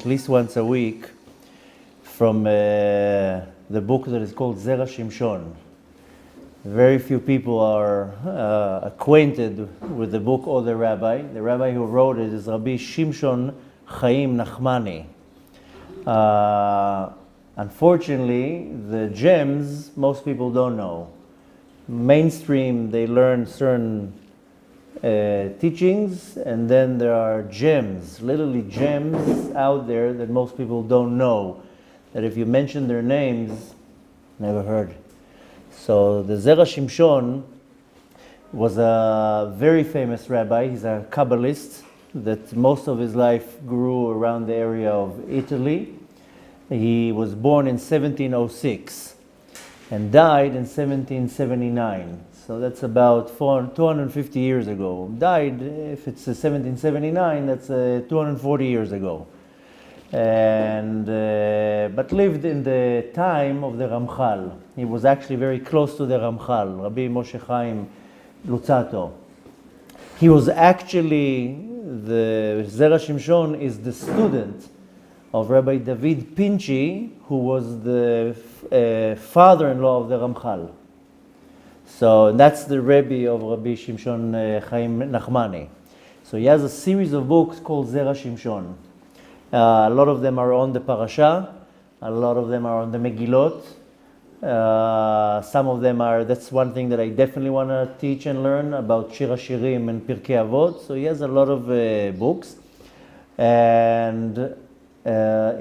least once a week from the book that is called Zera Shimshon. Very few people are acquainted with the book or the rabbi. The rabbi who wrote it is Rabbi Shimshon Nachmani. Unfortunately, the gems most people don't know. Mainstream, they learn certain teachings, and then there are gems, literally gems out there that most people don't know, that if you mention their names, never heard. So the Zera Shimshon was a very famous rabbi. He's a Kabbalist that most of his life grew around the area of Italy. He was born in 1706 and died in 1779. So that's about 250 years ago. Died, if it's 1779, that's 240 years ago. And but lived in the time of the Ramchal. He was actually very close to the Ramchal, Rabbi Moshe Chaim Luzzatto. He was actually, the Zera Shimshon is the student of Rabbi David Pinchi, who was the father-in-law of the Ramchal. So that's the Rebbe of Rabbi Shimshon Chaim Nachmani. So he has a series of books called Zera Shimshon. A lot of them are on the Parasha, a lot of them are on the Megillot. Some of them are, that's one thing that I definitely want to teach and learn about Shir HaShirim and Pirkei Avot. So he has a lot of books. And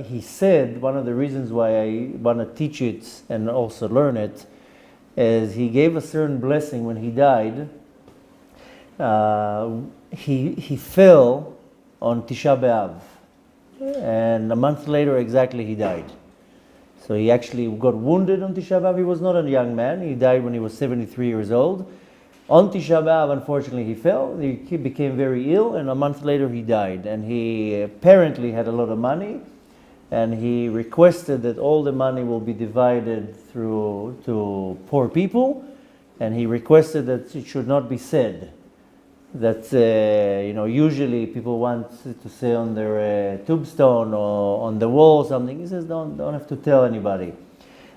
he said one of the reasons why I want to teach it and also learn it is he gave a certain blessing when he died. He fell on Tisha B'Av, and a month later exactly he died. So he actually got wounded on Tisha B'Av. He was not a young man. He died when he was 73 years old. On Tisha B'Av, unfortunately, he fell. He became very ill, and a month later he died. And he apparently had a lot of money, and he requested that all the money will be divided through to poor people, and he requested that it should not be said. That usually people want to say on their tombstone or on the wall something. He says, don't have to tell anybody.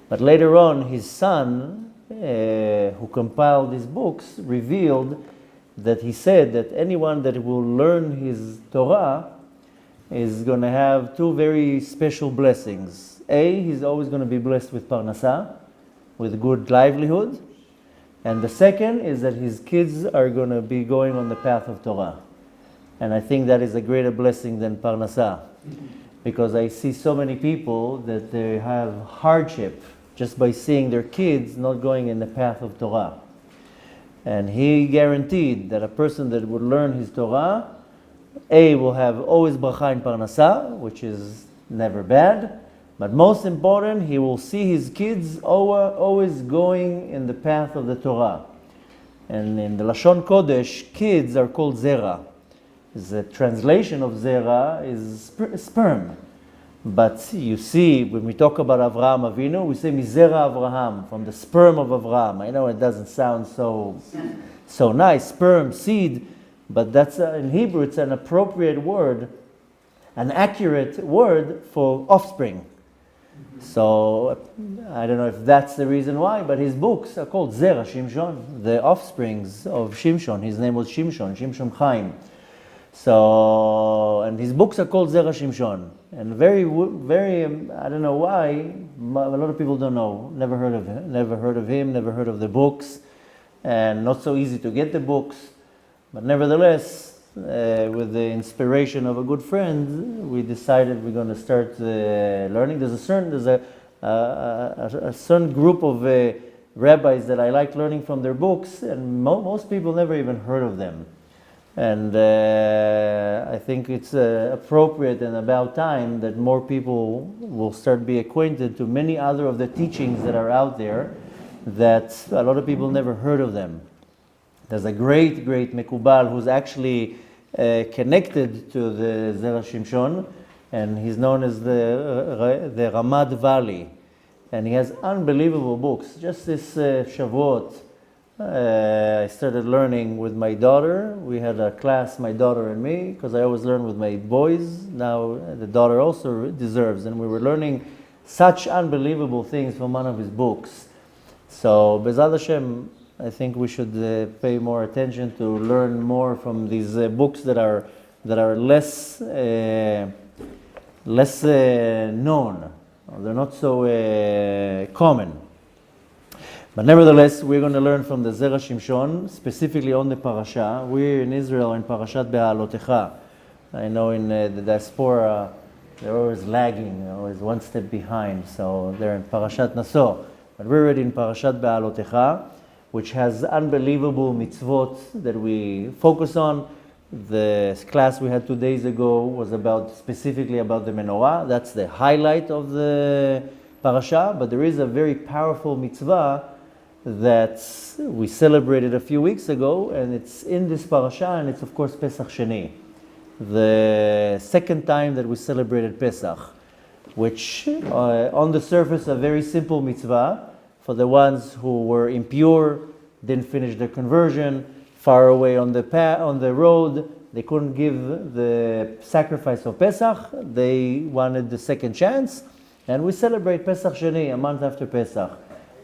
But later on, his son, who compiled these books, revealed that he said that anyone that will learn his Torah is going to have two very special blessings. A, he's always going to be blessed with parnasa, with good livelihood. And the second is that his kids are going to be going on the path of Torah. And I think that is a greater blessing than parnasa. Because I see so many people that they have hardship just by seeing their kids not going in the path of Torah. And he guaranteed that a person that would learn his Torah, A, will have always bracha in parnasa, which is never bad. But most important, he will see his kids always going in the path of the Torah. And in the Lashon Kodesh, kids are called Zera. The translation of Zera is sperm. But you see, when we talk about Avraham Aveeno, we say Mizera Avraham, from the sperm of Avraham. I know it doesn't sound so nice, sperm, seed, but that's in Hebrew it's an appropriate word, an accurate word for offspring. So I don't know if that's the reason why, but his books are called Zera Shimshon, the offsprings of Shimshon. His name was Shimshon Chaim. So, and his books are called Zera Shimshon. And very, I don't know why, a lot of people don't know, never heard of him, never heard of the books, and not so easy to get the books. But nevertheless, with the inspiration of a good friend, we decided we're going to start learning. There's a certain group of rabbis that I like learning from their books, and most people never even heard of them. And I think it's appropriate and about time that more people will start be acquainted to many other of the teachings that are out there that a lot of people never heard of them. There's a great Mekubal who's actually connected to the Zera Shimshon, and he's known as the Ramad Valley. And he has unbelievable books. Just this Shavuot, I started learning with my daughter. We had a class, my daughter and me, because I always learn with my boys. Now the daughter also deserves, and we were learning such unbelievable things from one of his books. So, Bezat Hashem, I think we should pay more attention to learn more from these books that are less known. They're not so common. But nevertheless, we're going to learn from the Zera Shimshon, specifically on the parasha. We're in Israel in Parashat Behaalotecha. I know in the diaspora, they're always lagging, always one step behind. So they're in Parashat Naso. But we're already in Parashat Behaalotecha, which has unbelievable mitzvot that we focus on. The class we had 2 days ago was specifically about the menorah. That's the highlight of the parasha. But there is a very powerful mitzvah that we celebrated a few weeks ago, and it's in this parasha, and it's of course Pesach Sheni, the second time that we celebrated Pesach, which on the surface a very simple mitzvah for the ones who were impure, didn't finish their conversion, far away on the road, they couldn't give the sacrifice of Pesach, they wanted the second chance, and we celebrate Pesach Sheni a month after Pesach,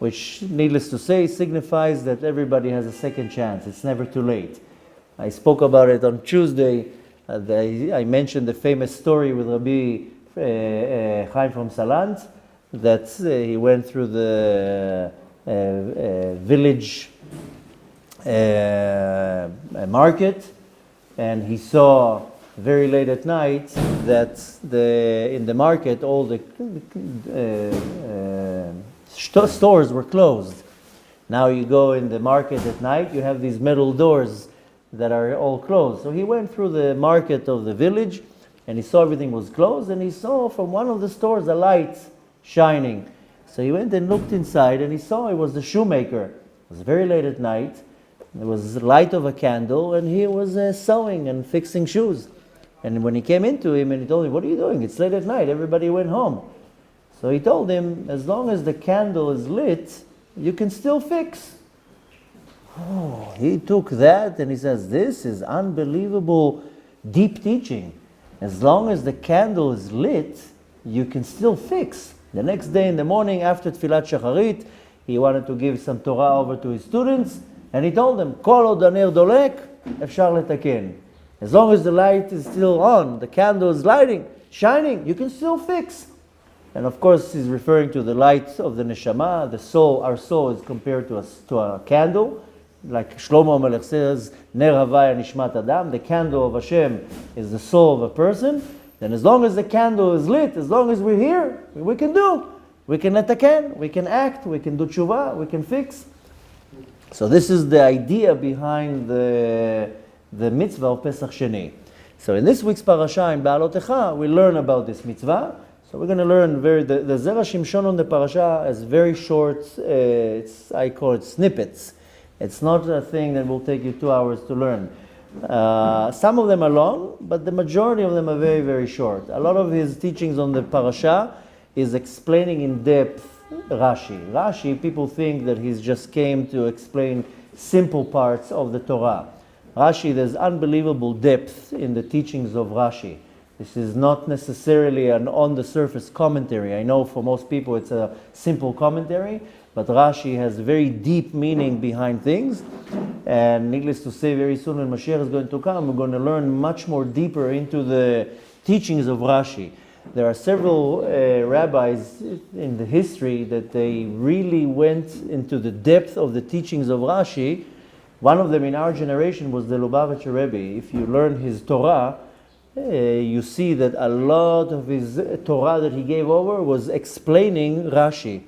which, needless to say, signifies that everybody has a second chance. It's never too late. I spoke about it on Tuesday. I mentioned the famous story with Rabbi Chaim from Salant, that he went through the village market, and he saw very late at night that in the market all the stores were closed. Now you go in the market at night, you have these metal doors that are all closed. So he went through the market of the village, and he saw everything was closed, and he saw from one of the stores a light shining. So he went and looked inside, and he saw it was the shoemaker. It was very late at night. There was the light of a candle, and he was sewing and fixing shoes. And when he came into him, and he told him, "What are you doing? It's late at night. Everybody went home." So he told him, as long as the candle is lit, you can still fix. Oh, he took that and he says, this is unbelievable deep teaching. As long as the candle is lit, you can still fix. The next day in the morning after Tfilat Shacharit, he wanted to give some Torah over to his students, and he told them, Kol od haner dolek, efshar letaken. As long as the light is still on, the candle is shining, you can still fix. And of course, he's referring to the light of the neshama, the soul. Our soul is compared to a candle. Like Shlomo Melech says, Ner Havaya Nishmat Adam, the candle of Hashem is the soul of a person. Then as long as the candle is lit, as long as we're here, we can do. We can letaken, we can act, we can do tshuva, we can fix. So this is the idea behind the mitzvah of Pesach Sheni. So in this week's parasha, in Behaalotecha, we learn about this mitzvah. So we're going to learn the Zera Shimshon on the parasha is very short, I call it snippets. It's not a thing that will take you 2 hours to learn. Some of them are long, but the majority of them are very, very short. A lot of his teachings on the parasha is explaining in depth Rashi. Rashi, people think that he's just came to explain simple parts of the Torah. Rashi, there's unbelievable depth in the teachings of Rashi. This is not necessarily an on-the-surface commentary. I know for most people it's a simple commentary, but Rashi has very deep meaning behind things. And needless to say, very soon when Mashiach is going to come, we're going to learn much more deeper into the teachings of Rashi. There are several rabbis in the history that they really went into the depth of the teachings of Rashi. One of them in our generation was the Lubavitcher Rebbe. If you learn his Torah, you see that a lot of his Torah that he gave over was explaining Rashi.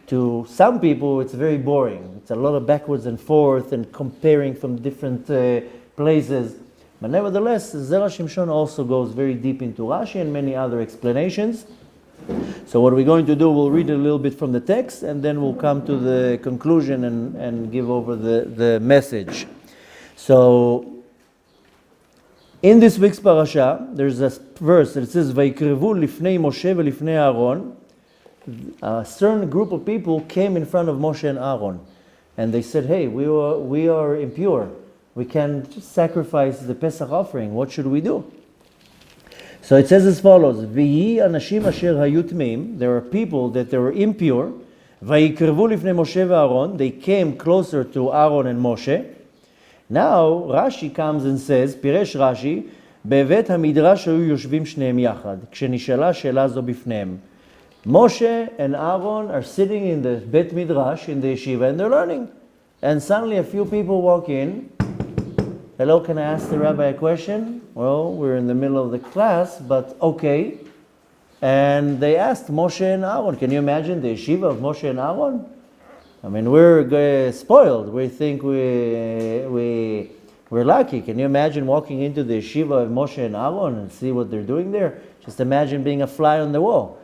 To some people, it's very boring. It's a lot of backwards and forth and comparing from different places. But nevertheless, Zera Shimshon also goes very deep into Rashi and many other explanations. So what we're going to do, we'll read a little bit from the text, and then we'll come to the conclusion and give over the message. So, in this week's parasha, there's a verse that says, "Vayikrevu lifnei Moshe ve'lifnei Aaron." A certain group of people came in front of Moshe and Aaron. And they said, hey, we are impure. We can't sacrifice the Pesach offering. What should we do? So it says as follows, V'yi anashim asher hayu tmeim, there are people that they were impure, v'yikrevu lifnei Moshe v'Aaron, they came closer to Aaron and Moshe. Now Rashi comes and says, Piresh Rashi, בבית המדרש היו יושבים שניהם יחד, כשנשאלה שאלה זו בפניהם. Moshe and Aaron are sitting in the Bet Midrash, in the yeshiva, and they're learning. And suddenly a few people walk in. Hello, can I ask the rabbi a question? Well, we're in the middle of the class, but okay. And they asked Moshe and Aaron, can you imagine the yeshiva of Moshe and Aaron? I mean, we're spoiled. We think we're lucky. Can you imagine walking into the yeshiva of Moshe and Aaron and see what they're doing there? Just imagine being a fly on the wall.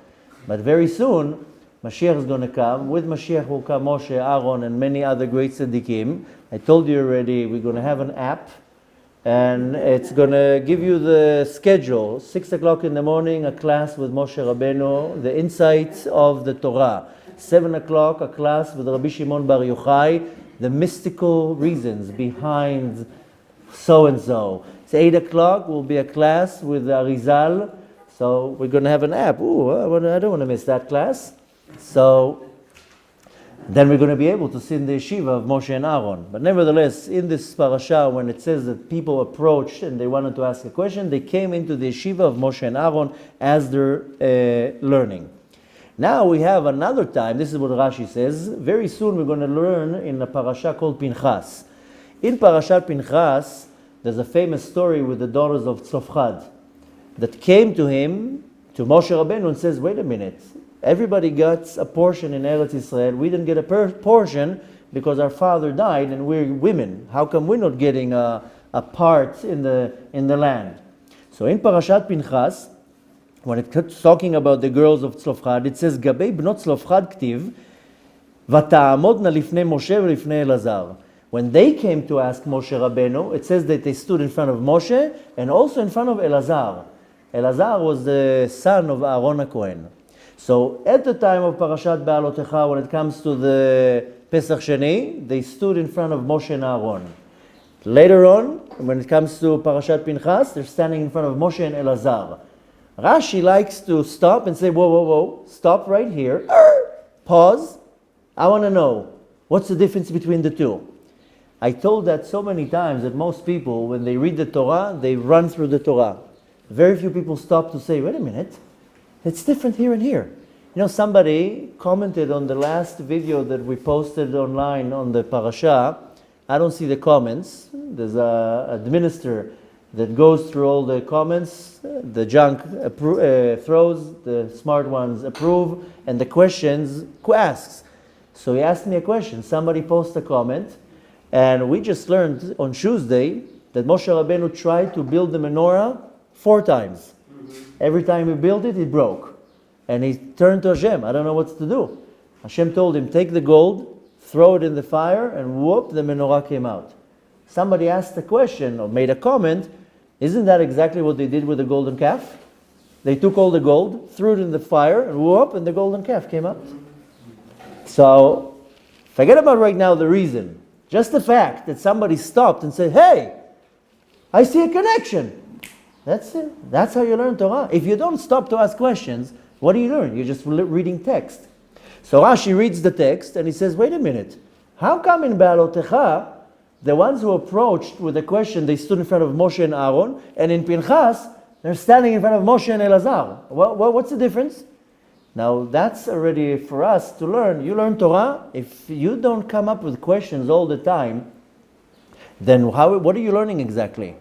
But very soon, Mashiach is going to come. With Mashiach will come Moshe, Aaron, and many other great tzaddikim. I told you already, we're going to have an app, and it's going to give you the schedule. 6 o'clock in the morning, a class with Moshe Rabbeinu, the insights of the Torah. 7 o'clock, a class with Rabbi Shimon Bar Yohai, the mystical reasons behind so-and-so. It's 8 o'clock, will be a class with Arizal. So we're going to have an app. Ooh, I don't want to miss that class. So then we're going to be able to sit in the yeshiva of Moshe and Aaron. But nevertheless, in this parasha, when it says that people approached and they wanted to ask a question, they came into the yeshiva of Moshe and Aaron as they're learning. Now we have another time. This is what Rashi says. Very soon we're going to learn in a parasha called Pinchas. In Parashat Pinchas, there's a famous story with the daughters of Tzlofchad that came to him, to Moshe Rabbeinu, and says, wait a minute, everybody got a portion in Eretz Israel. We didn't get a portion because our father died and we're women. How come we're not getting a part in the land? So in Parashat Pinchas, when it's talking about the girls of Tzlofchad, it says, Gabei bnot Tzlofchad ktiv, vata'amodna lifnei Moshe v'lifnei Elazar. When they came to ask Moshe Rabbeinu, it says that they stood in front of Moshe and also in front of Elazar. Elazar was the son of Aaron HaKohen. So at the time of Parashat Behaalotecha, when it comes to the Pesach Sheni, they stood in front of Moshe and Aaron. Later on, when it comes to Parashat Pinchas, they're standing in front of Moshe and Elazar. Rashi likes to stop and say, whoa, stop right here. Pause. I want to know, what's the difference between the two? I told that so many times that most people, when they read the Torah, they run through the Torah. Very few people stop to say, wait a minute, it's different here and here. You know, somebody commented on the last video that we posted online on the parasha. I don't see the comments. There's an administrator that goes through all the comments. The junk throws, the smart ones approve, and the questions asks. So he asked me a question. Somebody posted a comment, and we just learned on Tuesday that Moshe Rabbeinu tried to build the menorah 4 times. Every time he built it, it broke. And he turned to Hashem. I don't know what to do. Hashem told him, take the gold, throw it in the fire, and whoop, the menorah came out. Somebody asked a question or made a comment, isn't that exactly what they did with the golden calf? They took all the gold, threw it in the fire, and whoop, and the golden calf came out. So, forget about right now the reason. Just the fact that somebody stopped and said, hey, I see a connection. That's it. That's how you learn Torah. If you don't stop to ask questions, what do you learn? You're just reading text. So Rashi reads the text and he says, wait a minute. How come in Behaalotecha, the ones who approached with a question, they stood in front of Moshe and Aaron, and in Pinchas, they're standing in front of Moshe and Elazar? What's the difference? Now that's already for us to learn. You learn Torah. If you don't come up with questions all the time, then what are you learning exactly?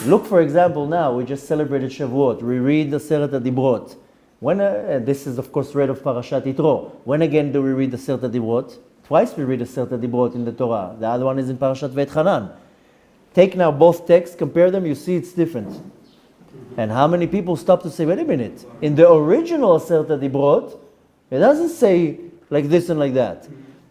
Look, for example, now we just celebrated Shavuot. We read the Aseret HaDibrot. This is, of course, read of Parashat Yitro. When again do we read the Aseret HaDibrot? Twice we read the Aseret HaDibrot in the Torah. The other one is in Parashat Ve'etchanan. Take now both texts, compare them, you see it's different. And how many people stop to say, wait a minute, in the original Aseret HaDibrot, it doesn't say like this and like that.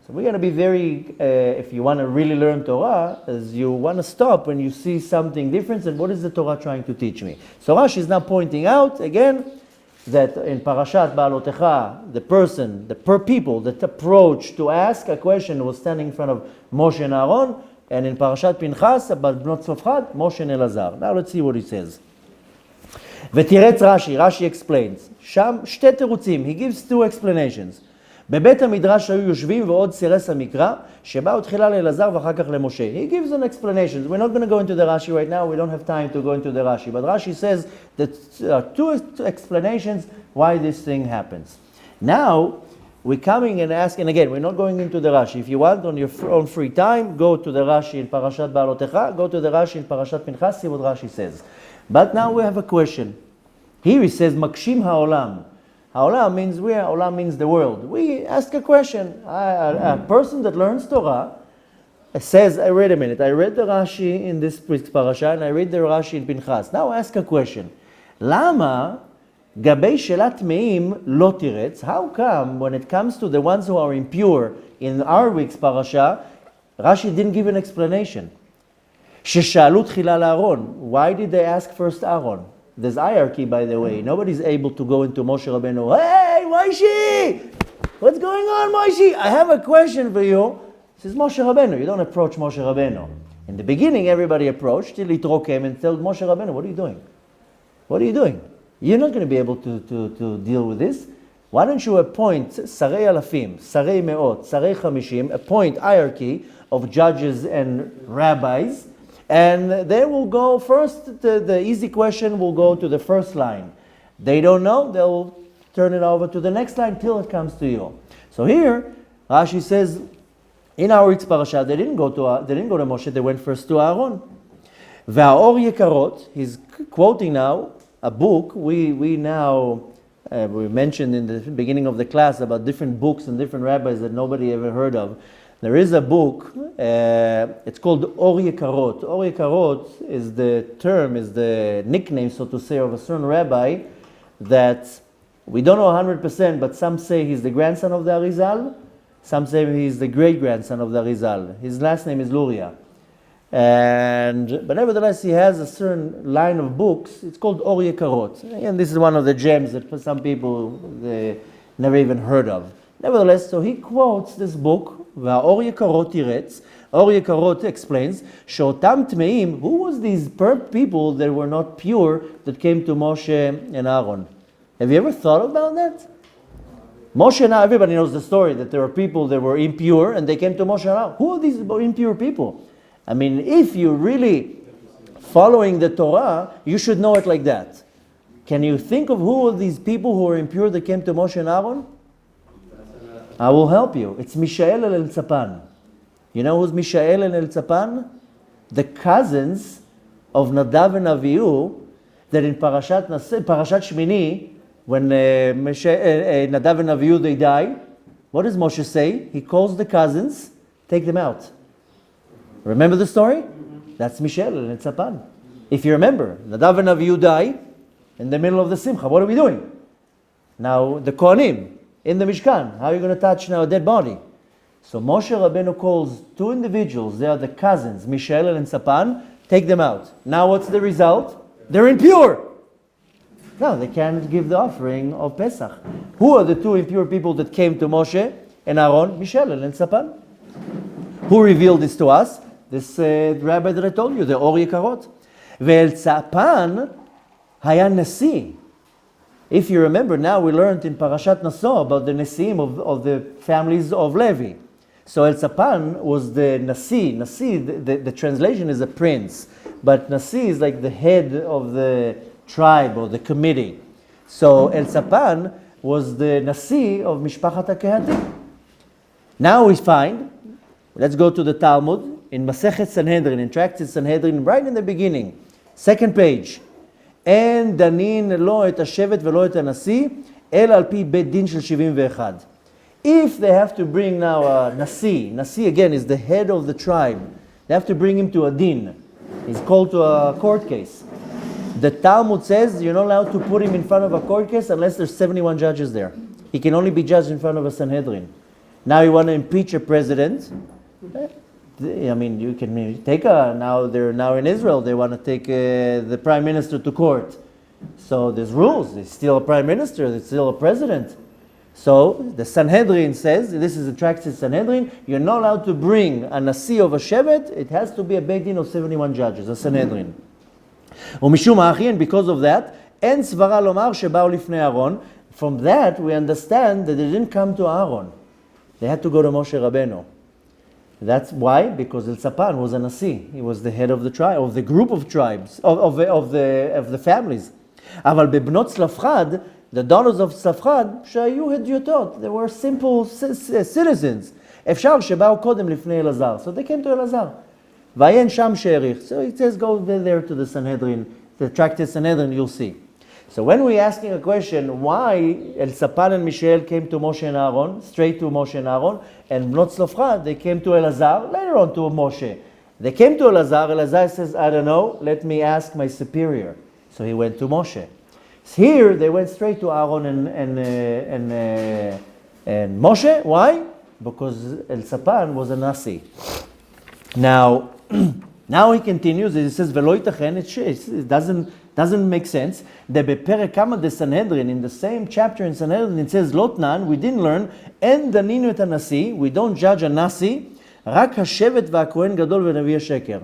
So we're going to be very, if you want to really learn Torah, as you want to stop when you see something different, and what is the Torah trying to teach me? So Rashi is now pointing out, again, that in Parashat Behaalotecha, the people that approached to ask a question was standing in front of Moshe and Aaron, and in Parashat Pinchas, about Bnot Tzlopchad, Moshe and Elazar. Now let's see what he says. ותירץ רש"י explains, שם שתי תירוצים, he gives two explanations. בבית המדרש היו יושבים ועוד סירס המקרא, שבאו תחילה לאלעזר ואחר כך למשה. He gives an explanation. We're not going to go into the Rashi right now, we don't have time to go into the Rashi, but Rashi says that two explanations why this thing happens. Now, we're coming and asking, again, we're not going into the Rashi. If you want, on your own free time, go to the Rashi in Parashat Behaalotecha, go to the Rashi in Parashat Pinchas, see what Rashi says. But now we have a question. Here he says, Makshim ha'olam. Ha'olam means where? Olam means the world. We ask a question. A person that learns Torah says, wait a minute, I read the Rashi in this parasha and I read the Rashi in Pinchas. Now I ask a question. Lama gabei shelat meim lo tiretz? How come when it comes to the ones who are impure in our week's parasha, Rashi didn't give an explanation? Sheshalu tchila la'Aaron. Why did they ask first Aaron? There's hierarchy, by the way. Nobody's able to go into Moshe Rabbeinu. Hey, Moshe! What's going on, Moshe? I have a question for you. This is Moshe Rabbeinu. You don't approach Moshe Rabbeinu. In the beginning, everybody approached till Yitro came and told Moshe Rabbeinu, what are you doing? What are you doing? You're not going to be able to deal with this. Why don't you appoint Sarei Alafim, Sarei Me'ot, Sarei Chamishim, appoint hierarchy of judges and rabbis, and they will go first, the easy question will go to the first line. They don't know, they'll turn it over to the next line till it comes to you. So here, Rashi says, in our week's parasha, they didn't go to Moshe, they went first to Aaron. Va'or yekarot, he's quoting now a book, we mentioned in the beginning of the class about different books and different rabbis that nobody ever heard of. There is a book, it's called Or Yekarot. Or Yekarot is the nickname, so to say, of a certain rabbi that we don't know 100%, but some say he's the grandson of the Arizal, some say he's the great-grandson of the Arizal. His last name is Luria. But nevertheless, he has a certain line of books, it's called Or Yekarot. And this is one of the gems that for some people they never even heard of. Nevertheless, so he quotes this book, והאור יקרות תירץ, אור יקרות explains, שאותם טמאים, who was these people that were not pure that came to Moshe and Aaron? Have you ever thought about that? Moshe and Aaron, everybody knows the story that there were people that were impure and they came to Moshe and Aaron. Who are these impure people? I mean, if you're really following the Torah, you should know it like that. Can you think of who are these people who are impure that came to Moshe and Aaron? I will help you. It's Mishael and El-Tzapan. You know who's Mishael and El-Tzapan? The cousins of Nadav and Avihu that in Parashat Sheni, when Nadav and Avihu, they die, what does Moshe say? He calls the cousins, take them out. Remember the story? That's Mishael and El-Tzapan. If you remember, Nadav and Avihu die in the middle of the Simcha. What are we doing? Now, the Kohanim, in the Mishkan. How are you going to touch now a dead body? So Moshe Rabbeinu calls two individuals, they are the cousins, Mishael and Tzapan, take them out. Now what's the result? They're impure. No, they can't give the offering of Pesach. Who are the two impure people that came to Moshe and Aaron? Mishael and Tzapan. Who revealed this to us? This rabbi that I told you, the Or Yekarot. Ve'el Tzapan haya nasi. If you remember, now we learned in Parashat Naso about the Nesiim of the families of Levi. So El-Tzapan was the Nasi. Nasi, the translation is a prince. But Nasi is like the head of the tribe or the committee. So El-Tzapan was the Nasi of Mishpachat HaKehatim. Now we find, let's go to the Talmud, in Masechet Sanhedrin, in Tractate Sanhedrin, right in the beginning, second page. אין דנין לא את השבט ולא את הנשיא, אלא על פי בית דין של 71. If they have to bring now a nasi again is the head of the tribe, they have to bring him to a din. He's called to a court case. The Talmud says you're not allowed to put him in front of a court case unless there's 71 judges there. He can only be judged in front of a Sanhedrin. Now you want to impeach a president. I mean, you can take now they're now in Israel. They want to take the prime minister to court. So there's rules. There's still a prime minister. There's still a president. So the Sanhedrin says, this is a Tractate Sanhedrin, you're not allowed to bring a Nasi of a Shevet. It has to be a Beit Din of 71 judges, a Sanhedrin. And because of that, En svara lomar sheba'u lifnei Aaron. From that, we understand that they didn't come to Aaron. They had to go to Moshe Rabbeinu. That's why, because El Tzapan was a Nasi. He was the head of the tribe, of the group of tribes, of the families. Aval bebnot Tzlafchad, the daughters of Tzlafchad, שהיו הדיוטות. They were simple citizens. אפשר שבאו קודם לפני אלעזר. So they came to Elazar. Vayen sham she'erich. So it says go there to the Sanhedrin, the Tractate Sanhedrin, you'll see. So when we're asking a question, why El Tzapan and Mishael came to Moshe and Aaron, straight to Moshe and Aaron, and Bnot Tzlafchad, they came to Elazar, later on to Moshe. They came to Elazar, Elazar says, I don't know, let me ask my superior. So he went to Moshe. Here, they went straight to Aaron and Moshe. Why? Because El Tzapan was a Nasi. Now he continues, he says, V'lo yitachen, it doesn't make sense. The בפרק כמה the Sanhedrin, in the same chapter in Sanhedrin, it says, Lotnan, we didn't learn, אין דנינו את הנשיא, we don't judge a Nasi, רק השבט והכהן גדול ונביא השקר.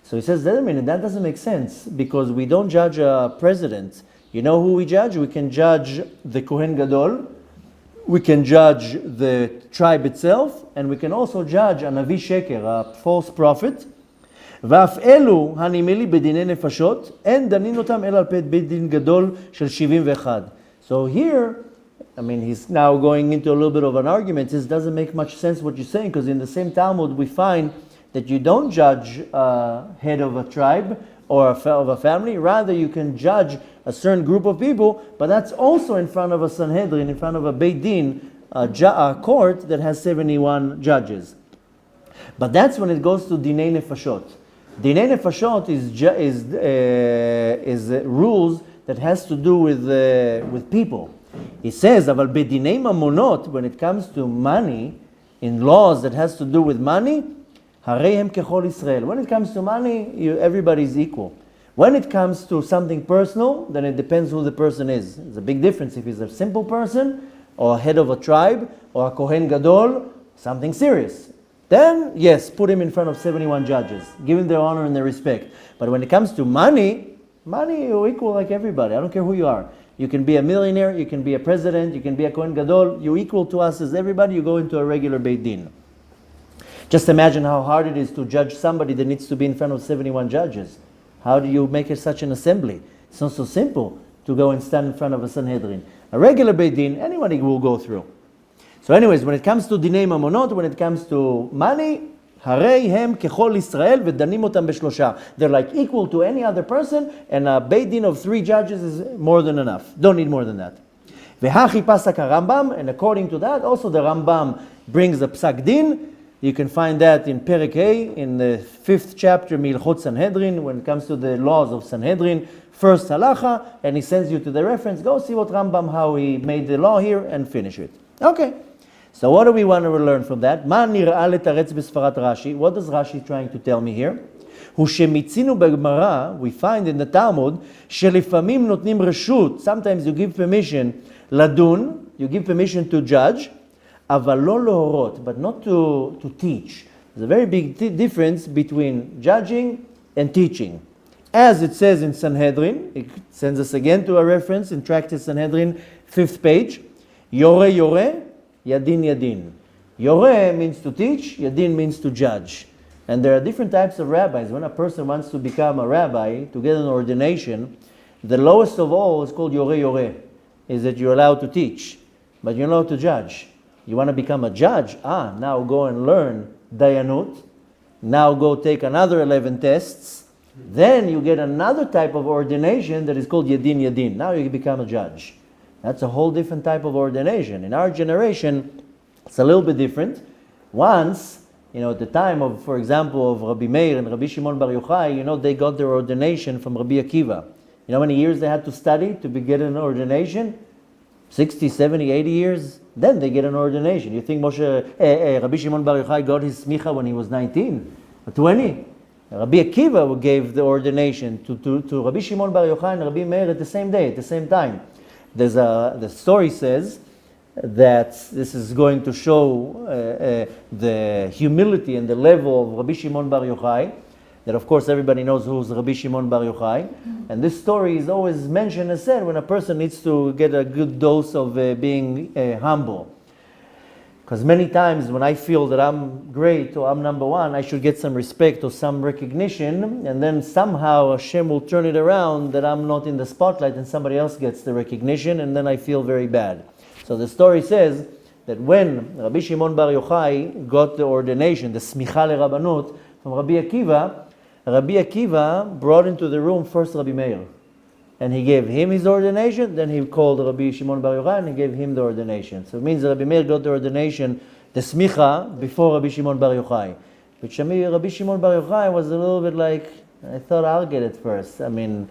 So he says, that doesn't make sense, because we don't judge a president. You know who we judge? We can judge the Kohen Gadol, we can judge the tribe itself, and we can also judge a Navi Sheker, a false prophet. ואף אלו הנמלי בדיני נפשות, אין דנין אותם אלא על פי בית דין גדול של 71. So here, he's now going into a little bit of an argument. It doesn't make much sense what you're saying, because in the same Talmud we find that you don't judge a head of a tribe or of a family. Rather, you can judge a certain group of people, but that's also in front of a Sanhedrin, in front of a Beit Din, a court that has 71 judges. But that's when it goes to Dinei Nefashot. Dinei Nefashot is rules that has to do with people. He says, "Aval bedinei mamonot," when it comes to money, in laws that has to do with money, hareihem kechol Israel. When it comes to money, everybody is equal. When it comes to something personal, then it depends who the person is. There's a big difference if he's a simple person, or a head of a tribe, or a Kohen Gadol, something serious. Then, yes, put him in front of 71 judges. Give him their honor and their respect. But when it comes to money, you're equal like everybody. I don't care who you are. You can be a millionaire, you can be a president, you can be a Kohen Gadol. You're equal to us as everybody. You go into a regular Beit Din. Just imagine how hard it is to judge somebody that needs to be in front of 71 judges. How do you make it such an assembly? It's not so simple to go and stand in front of a Sanhedrin. A regular Beit Din, anybody will go through. So anyways, when it comes to Dinei Mamonot, when it comes to money, Harei hem kechol Israel v'danim otam b'shlosha. They're like equal to any other person, and a Beit Din of 3 judges is more than enough. Don't need more than that. V'hachi pasak Rambam, and according to that, also the Rambam brings a psak din. You can find that in Perek A, in the 5th chapter, Milchot Sanhedrin, when it comes to the laws of Sanhedrin, first halacha, and he sends you to the reference. Go see what Rambam, how he made the law here, and finish it. Okay. So what do we want to learn from that? What does Rashi trying to tell me here? We find in the Talmud, sometimes you give permission, ladun, you give permission to judge, but not to teach. There's a very big difference between judging and teaching. As it says in Sanhedrin, it sends us again to a reference in Tractate Sanhedrin, 5th page, Yore Yore, Yadin Yadin. Yoreh means to teach, Yadin means to judge. And there are different types of rabbis. When a person wants to become a rabbi, to get an ordination, the lowest of all is called Yoreh Yoreh, is that you're allowed to teach, but you're not allowed to judge. You want to become a judge? Now go and learn Dayanut. Now go take another 11 tests. Then you get another type of ordination that is called Yadin Yadin. Now you become a judge. That's a whole different type of ordination. In our generation, it's a little bit different. Once, at the time of, for example, of Rabbi Meir and Rabbi Shimon Bar Yohai, they got their ordination from Rabbi Akiva. You know how many years they had to study to get an ordination? 60, 70, 80 years? Then they get an ordination. You think Rabbi Shimon Bar Yochai got his smicha when he was 19 or 20? Rabbi Akiva gave the ordination to Rabbi Shimon Bar Yochai and Rabbi Meir at the same day, at the same time. The story says that this is going to show the humility and the level of Rabbi Shimon Bar Yochai, that of course everybody knows who's Rabbi Shimon Bar Yochai. And this story is always mentioned and said when a person needs to get a good dose of being humble. Because many times when I feel that I'm great or I'm number one, I should get some respect or some recognition, and then somehow Hashem will turn it around that I'm not in the spotlight and somebody else gets the recognition, and then I feel very bad. So the story says that when Rabbi Shimon Bar Yochai got the ordination, the smicha lerabbanut from Rabbi Akiva brought into the room first Rabbi Meir. And he gave him his ordination, then he called Rabbi Shimon Bar Yochai and he gave him the ordination. So it means that Rabbi Meir got the ordination, the smicha, before Rabbi Shimon Bar Yochai. But Rabbi Shimon Bar Yochai was a little bit like, I thought I'll get it first. I mean,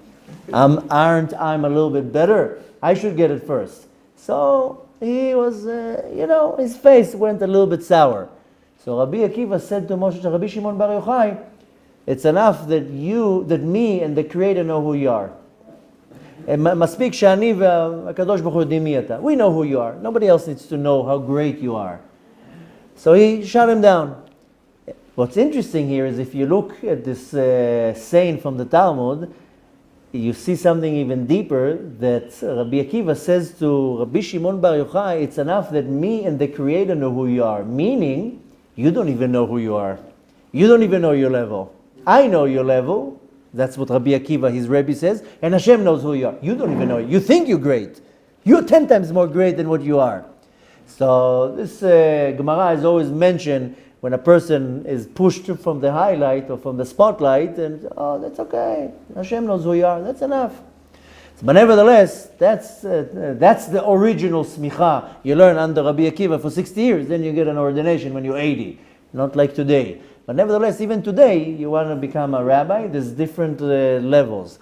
aren't I a little bit better? I should get it first. So he was, his face went a little bit sour. So Rabbi Akiva said to Rabbi Shimon Bar Yochai, it's enough that me and the Creator know who you are. מספיק שאני והקדוש ברוך הוא יודעים מי אתה. We know who you are. Nobody else needs to know how great you are. So he shut him down. What's interesting here is if you look at this saying from the Talmud, you see something even deeper, that Rabbi Akiva says to Rabbi Shimon Bar Yochai, it's enough that me and the Creator know who you are. Meaning, you don't even know who you are. You don't even know your level. I know your level. That's what Rabbi Akiva, his Rebbe, says. And Hashem knows who you are. You don't even know it. You think you're great. You're 10 times more great than what you are. So this Gemara is always mentioned when a person is pushed from the highlight or from the spotlight, and that's okay. Hashem knows who you are. That's enough. But nevertheless, that's the original smicha. You learn under Rabbi Akiva for 60 years, then you get an ordination when you're 80. Not like today. But nevertheless, even today, you want to become a rabbi, there's different levels.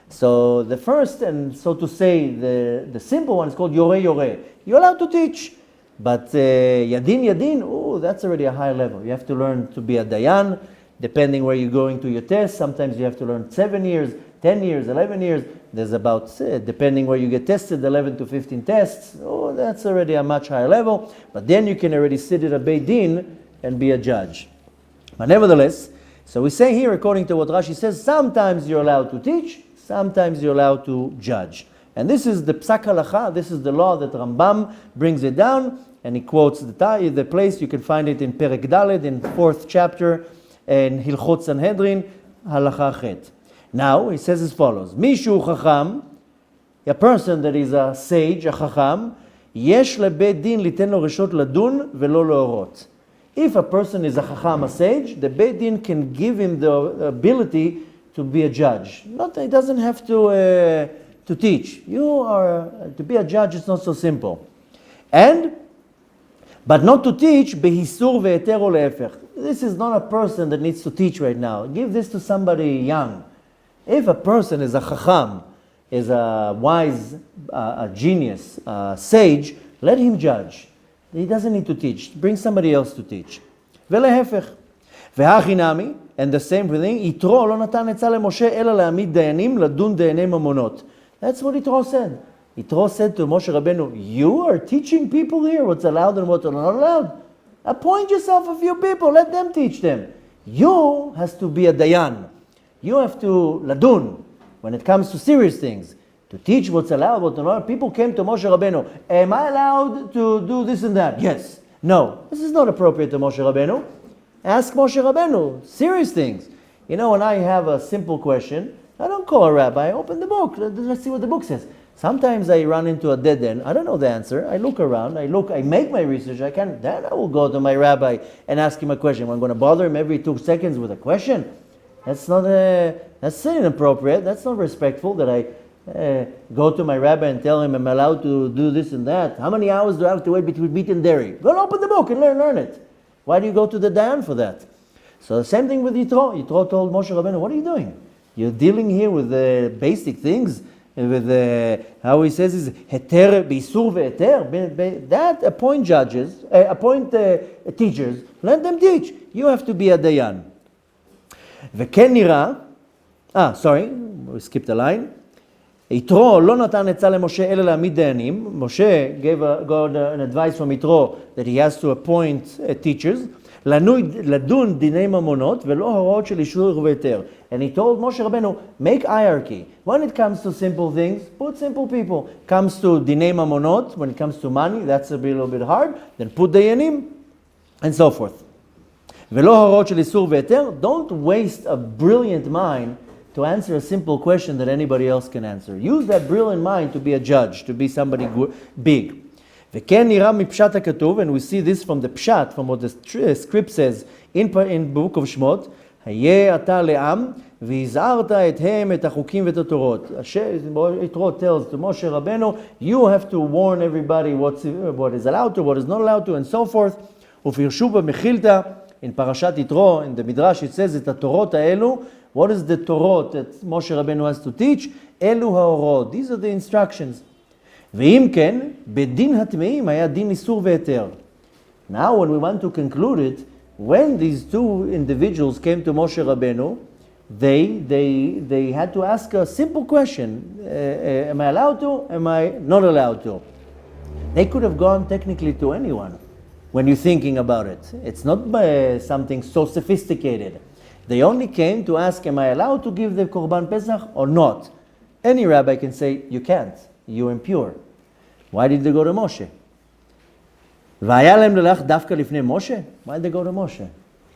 So the first, and so to say, the simple one is called Yoreh Yoreh. You're allowed to teach. But Yadin, that's already a high level. You have to learn to be a Dayan, depending where you're going to your test. Sometimes you have to learn 7 years, 10 years, 11 years. There's about, depending where you get tested, 11 to 15 tests. That's already a much higher level. But then you can already sit at a Beit Din and be a judge. But nevertheless, so we say here, according to what Rashi says, sometimes you're allowed to teach, sometimes you're allowed to judge. And this is the Psak Halacha, this is the law that Rambam brings it down, and he quotes the place. You can find it in Perek Daled, in 4th chapter, in Hilchot Sanhedrin, Halacha Chet. Now, he says as follows, Mishu Chacham, a person that is a sage, a Chacham, Yesh lebeit din liten lo reshot ladun velo leorot. If a person is a chacham, a sage, the Beit Din can give him the ability to be a judge. He doesn't have to teach. To be a judge, it's not so simple. But not to teach, behisur ve'eter o le'efech. This is not a person that needs to teach right now. Give this to somebody young. If a person is a chacham, is a wise, a genius, a sage, let him judge. He doesn't need to teach. Bring somebody else to teach. ולהפך. והחינמי, and the same thing, יתרו לא נתן עצה למשה אלא להעמיד דיינים לדון דייני ממונות. That's what Yitro said. Yitro said to Moshe Rabbeinu, you are teaching people here what's allowed and what's not allowed. Appoint yourself a few people, let them teach them. You has to be a dayan. You have to ladun when it comes to serious things. To teach what's allowed, what's not allowed. People came to Moshe Rabbeinu. Am I allowed to do this and that? Yes. No. This is not appropriate to Moshe Rabbeinu. Ask Moshe Rabbeinu. Serious things. When I have a simple question, I don't call a rabbi. I open the book. Let's see what the book says. Sometimes I run into a dead end. I don't know the answer. I look around. I make my research. Then I will go to my rabbi and ask him a question. I'm going to bother him every 2 seconds with a question. That's inappropriate. That's not respectful that I go to my rabbi and tell him I'm allowed to do this and that. How many hours do I have to wait between meat and dairy? Go and open the book and learn it. Why do you go to the Dayan for that? So the same thing with Yitro. Yitro told Moshe Rabbeinu, what are you doing? You're dealing here with the basic things, with how he says is heter, beisur ve'eter. That appoint judges, appoint teachers, let them teach. You have to be a Dayan. וכן נראה, sorry, we skipped a line. יתרו לא נתן עצה למשה אלא להעמיד דיינים. Moshe got an advice from יתרו that he has to appoint teachers. לדון דיני ממונות ולא הוראות של אישור והיתר. And he told Moshe Rabbeinu, make hierarchy. When it comes to simple things, put simple people. Comes to דיני ממונות, when it comes to money, that's a little bit hard, then put דיינים, and so forth. ולא הוראות של איסור והיתר. Don't waste a brilliant mind to answer a simple question that anybody else can answer. Use that brilliant mind to be a judge, to be somebody big. וכן נראה מפשט הכתוב, and we see this from the pshat, from what the script says in book of שמות, היה אתה לעם והזהרת אתהם את החוקים ואת התורות. יתרו tells to Moshe Rabbeinu, you have to warn everybody what is allowed to, what is not allowed to, and so forth. ופרשו במחילתא, in Parashat Yitro, in the Midrash, it says את התורות האלו. What is the Torah that Moshe Rabbeinu has to teach? אלו ההוראות. These are the instructions. ואם כן, בדין הטמאים היה דין איסור והיתר. Now, when we want to conclude it, when these two individuals came to Moshe Rabbeinu, they had to ask a simple question. Am I allowed to? Am I not allowed to? They could have gone technically to anyone when you're thinking about it. It's not something so sophisticated. They only came to ask, am I allowed to give the Korban Pesach or not? Any rabbi can say, you can't. You're impure. Why did they go to Moshe? והיה להם ללך דווקא לפני Moshe? Why did they go to Moshe?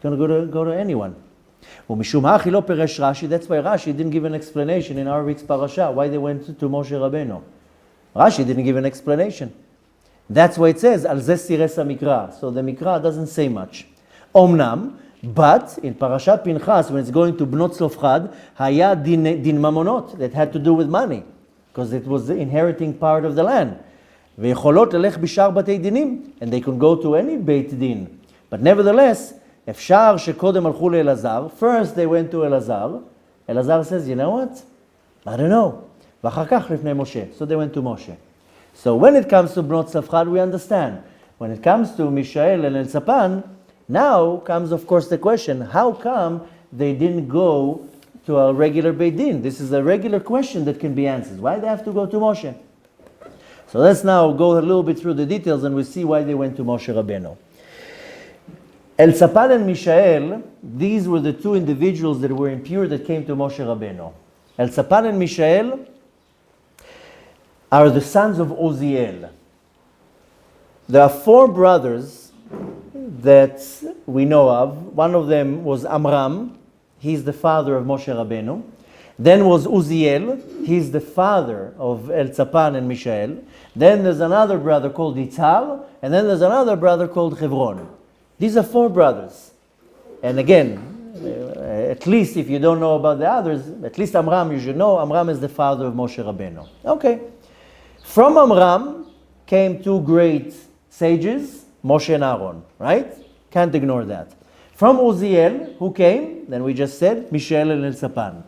You're going to go to anyone. ומשום הכי לא פירש רש"י, that's why Rashi didn't give an explanation in our week's parasha, why they went to Moshe Rabbeinu. Rashi didn't give an explanation. That's why it says, על זה סירס המקרא. So the Mikra doesn't say much. אומנם, but in Parashat Pinchas, when it's going to Bnot Tzlofchad, היה din mamonot, that had to do with money, because it was the inheriting part of the land. ויכולות ללך בשאר בתי דינים, and they could go to any בית דין. But nevertheless, אפשר שקודם הלכו לאלעזר, first they went to אלעזר, אלעזר says, you know what? I don't know. ואחר כך לפני משה. So they went to Moshe. So when it comes to Bnot Tzlofchad, we understand. When it comes to Mishael and Elzapan, now comes, of course, the question, how come they didn't go to a regular Beit Din? This is a regular question that can be answered. Why they have to go to Moshe? So let's now go a little bit through the details and we see why they went to Moshe Rabbeinu. Elzapan and Mishael, these were the two individuals that were impure that came to Moshe Rabbeinu. Elzapan and Mishael are the sons of Uziel. There are four brothers that we know of. One of them was Amram. He's the father of Moshe Rabbeinu. Then was Uziel. He's the father of Elzapan and Mishael. Then there's another brother called Yitzhar. And then there's another brother called Hebron. These are four brothers. And again, at least if you don't know about the others, at least Amram you should know. Amram is the father of Moshe Rabbeinu. Okay. From Amram came two great sages, Moshe and Aaron, right? Can't ignore that. From Uziel, who came? Then we just said, Mishael and Elzapan.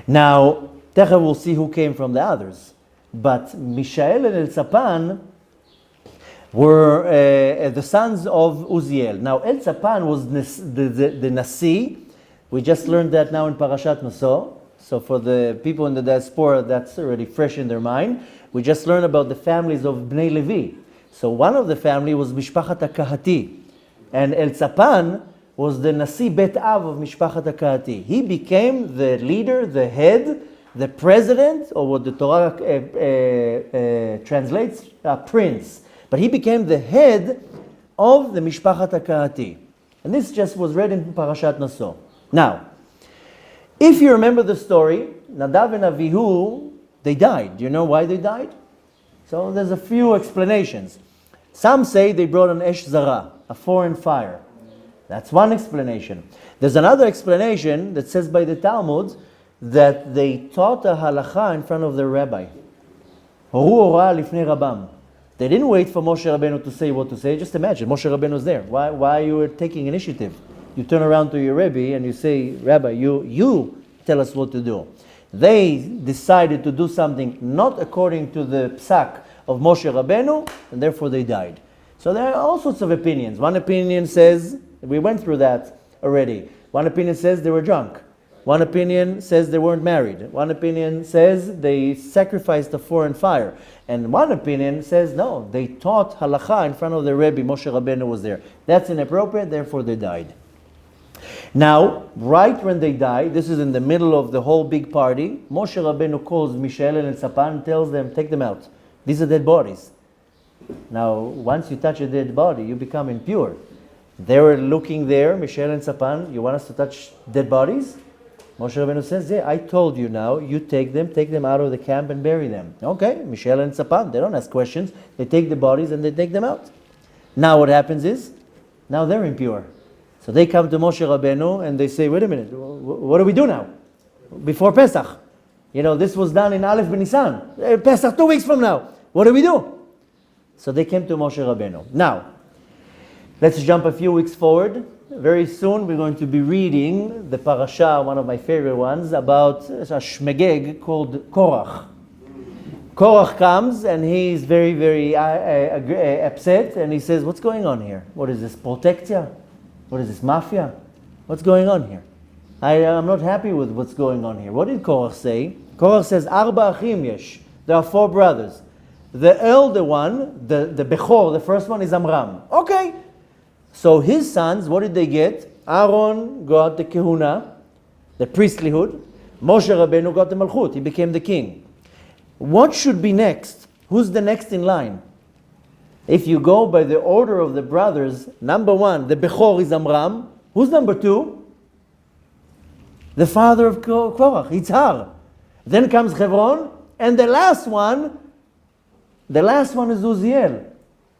Now, Techa will see who came from the others. But Mishael and Elzapan were the sons of Uziel. Now, Elzapan was the Nasi. We just learned that now in Parashat Naso. So for the people in the diaspora, that's already fresh in their mind. We just learned about the families of Bnei Levi. So one of the family was Mishpachat HaKahati. And Elzapan was the Nasi Bet Av of Mishpachat HaKahati. He became the leader, the head, the president, or what the Torah translates, prince. But he became the head of the Mishpachat HaKahati. And this just was read in Parashat Naso. Now, if you remember the story, Nadav and Avihu, they died. Do you know why they died? So there's a few explanations. Some say they brought an Esh Zara, a foreign fire. That's one explanation. There's another explanation that says by the Talmud that they taught a halacha in front of the rabbi. Horu ora lifnei rabam. They didn't wait for Moshe Rabbeinu to say what to say. Just imagine, Moshe Rabbeinu was there. Why you were taking initiative? You turn around to your Rebbe and you say, Rabbi, you tell us what to do. They decided to do something not according to the psak of Moshe Rabbeinu, and therefore they died. So there are all sorts of opinions. One opinion says, we went through that already. One opinion says they were drunk. One opinion says they weren't married. One opinion says they sacrificed the foreign fire. And one opinion says, no, they taught halakha in front of the Rebbe. Moshe Rabbeinu was there. That's inappropriate, therefore they died. Now, right when they die, this is in the middle of the whole big party, Moshe Rabbeinu calls Mishael and Tzapan and tells them, take them out. These are dead bodies. Now, once you touch a dead body, you become impure. They were looking there, Mishael and Tzapan, you want us to touch dead bodies? Moshe Rabbeinu says, yeah, I told you now, you take them out of the camp and bury them. Okay, Mishael and Tzapan, they don't ask questions. They take the bodies and they take them out. Now what happens is, now they're impure. So they come to Moshe Rabbeinu and they say, wait a minute, what do we do now? Before Pesach. This was done in Aleph B'Nisan. Pesach 2 weeks from now. What do we do? So they came to Moshe Rabbeinu. Now, let's jump a few weeks forward. Very soon we're going to be reading the parasha, one of my favorite ones, about a shmegeg called Korach. Korach comes and he's very, very upset and he says, what's going on here? What is this, protectia? What is this, mafia? What's going on here? I'm not happy with what's going on here. What did Korach say? Korach says, Arba achim yesh. There are 4 brothers. The elder one, the Bechor, the first one is Amram. Okay. So his sons, what did they get? Aaron got the Kehuna, the priestlyhood. Moshe Rabbeinu got the Malchut. He became the king. What should be next? Who's the next in line? If you go by the order of the brothers, number 1, the Bechor is Amram. Who's number 2? The father of Korach, Yitzhar. Then comes Hebron, and the last one is Uziel,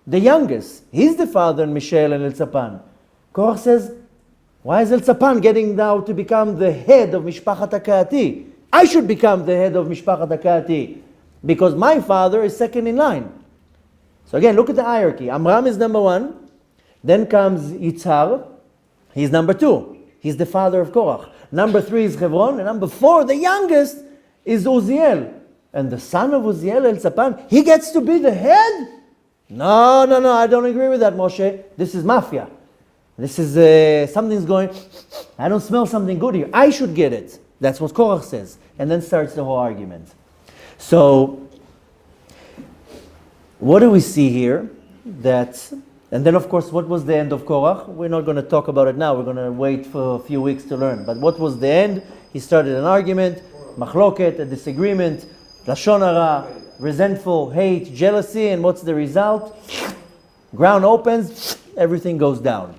the youngest. He's the father in Mishael and Elzapan. Korach says, why is Elzapan getting now to become the head of Mishpachat HaKehati? I should become the head of Mishpachat HaKehati because my father is second in line. So again, look at the hierarchy. Amram is number 1. Then comes Yitzhar. He's number 2. He's the father of Korach. Number 3 is Hebron. And number 4, the youngest, is Uziel. And the son of Uziel, Elzapan, he gets to be the head? No, I don't agree with that, Moshe. This is mafia. This is, something's going, I don't smell something good here. I should get it. That's what Korach says. And then starts the whole argument. So, what do we see here? And then of course, what was the end of Korach? We're not going to talk about it now. We're going to wait for a few weeks to learn. But what was the end? He started an argument, machloket, a disagreement, lashon hara, resentful, hate, jealousy, and what's the result? Ground opens, everything goes down.